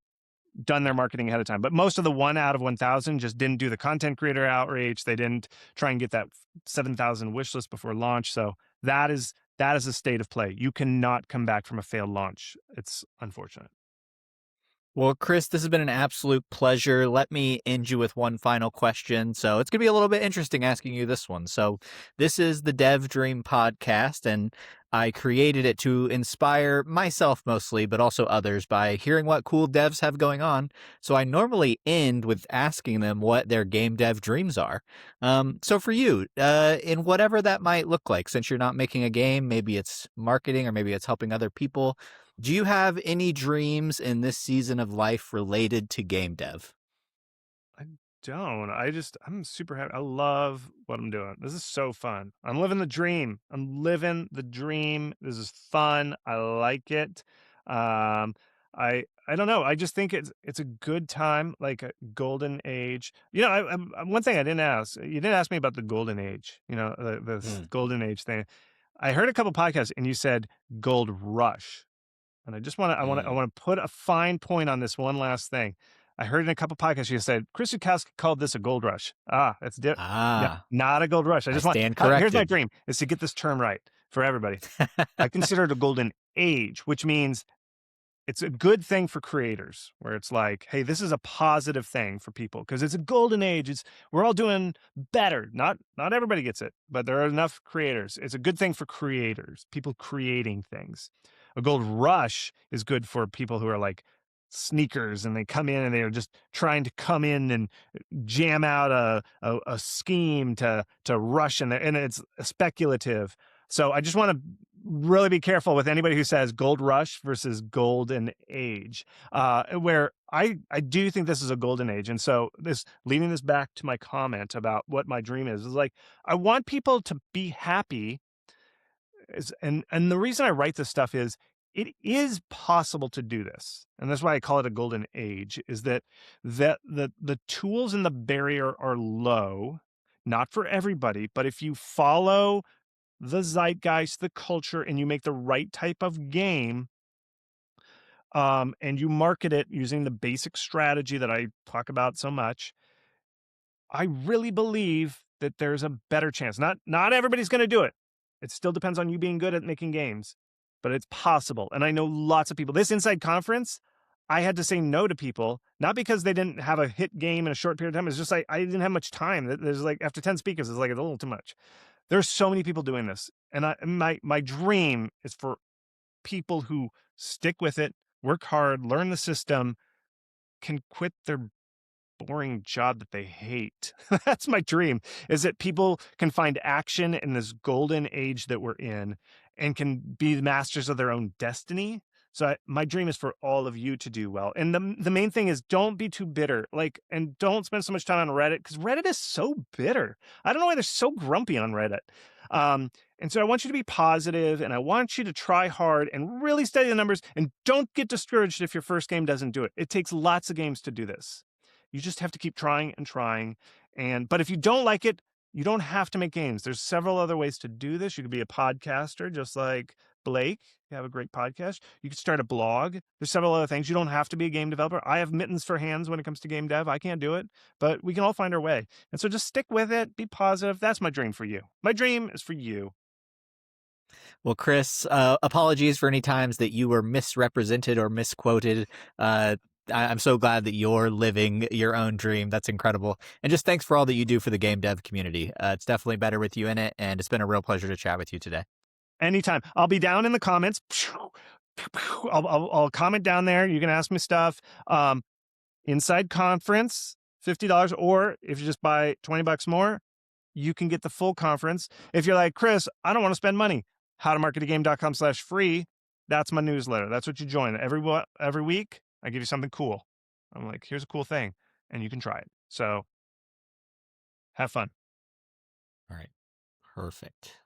S1: done their marketing ahead of time. But most of the 1 out of 1,000 just didn't do the content creator outreach. They didn't try and get that 7,000 wish list before launch. So that is a state of play. You cannot come back from a failed launch. It's unfortunate.
S2: Well, Chris, this has been an absolute pleasure. Let me end you with one final question. So it's going to be a little bit interesting asking you this one. So this is the Dev Dream podcast, and I created it to inspire myself mostly, but also others by hearing what cool devs have going on. So I normally end with asking them what their game dev dreams are. So for you, in whatever that might look like, since you're not making a game, maybe it's marketing or maybe it's helping other people. Do you have any dreams in this season of life related to game dev?
S1: I don't. I'm super happy. I love what I'm doing. This is so fun. I'm living the dream. I'm living the dream. This is fun. I like it. Um, I don't know. I just think it's a good time, like a golden age. One thing I didn't ask. You didn't ask me about the golden age. The golden age thing. I heard a couple podcasts, and you said gold rush. And I want to put a fine point on this one last thing. I heard in a couple podcasts you said Chris Zukowski called this a gold rush. No,
S2: Ah,
S1: not a gold rush.
S2: I stand
S1: Here's my
S2: corrected.
S1: dream is to get this term right for everybody. I consider it a golden age, which means it's a good thing for creators where it's like, hey, this is a positive thing for people because it's a golden age. We're all doing better. Not everybody gets it, but there are enough creators. It's a good thing for creators, people creating things. A gold rush is good for people who are like sneakers and they come in and they're just trying to come in and jam out a scheme to rush and it's speculative. So I just want to really be careful with anybody who says gold rush versus golden age, where I do think this is a golden age. And so leading this back to my comment about what my dream is like, I want people to be happy. And the reason I write this stuff is it is possible to do this. And that's why I call it a golden age, is that the tools and the barrier are low, not for everybody, but if you follow the zeitgeist, the culture, and you make the right type of game, and you market it using the basic strategy that I talk about so much, I really believe that there's a better chance. Not everybody's going to do it. It still depends on you being good at making games, but it's possible. And I know lots of people. This inside conference, I had to say no to people, not because they didn't have a hit game in a short period of time. It's just like I didn't have much time. There's like after 10 speakers, it's like it's a little too much. There's so many people doing this. And my dream is for people who stick with it, work hard, learn the system, can quit their boring job that they hate. That's my dream, is that people can find action in this golden age that we're in and can be the masters of their own destiny. So my dream is for all of you to do well. And the main thing is don't be too bitter. Like, and don't spend so much time on Reddit because Reddit is so bitter. I don't know why they're so grumpy on Reddit. And so I want you to be positive and I want you to try hard and really study the numbers and don't get discouraged if your first game doesn't do it. It takes lots of games to do this. You just have to keep trying and trying. But if you don't like it, you don't have to make games. There's several other ways to do this. You could be a podcaster, just like Blake. You have a great podcast. You could start a blog. There's several other things. You don't have to be a game developer. I have mittens for hands when it comes to game dev. I can't do it, but we can all find our way. And so just stick with it. Be positive. That's my dream for you. My dream is for you.
S2: Well, Chris, apologies for any times that you were misrepresented or misquoted. I'm so glad that you're living your own dream. That's incredible. And just thanks for all that you do for the game dev community. It's definitely better with you in it, and it's been a real pleasure to chat with you today.
S1: Anytime. I'll be down in the comments. I'll comment down there. You can ask me stuff. Inside conference, $50, or if you just buy $20 more, you can get the full conference. If you're like, Chris, I don't want to spend money, howtomarketagame.com/free. That's my newsletter. That's what you join. Every week, I give you something cool. I'm like, here's a cool thing, and you can try it. So have fun.
S2: All right. Perfect.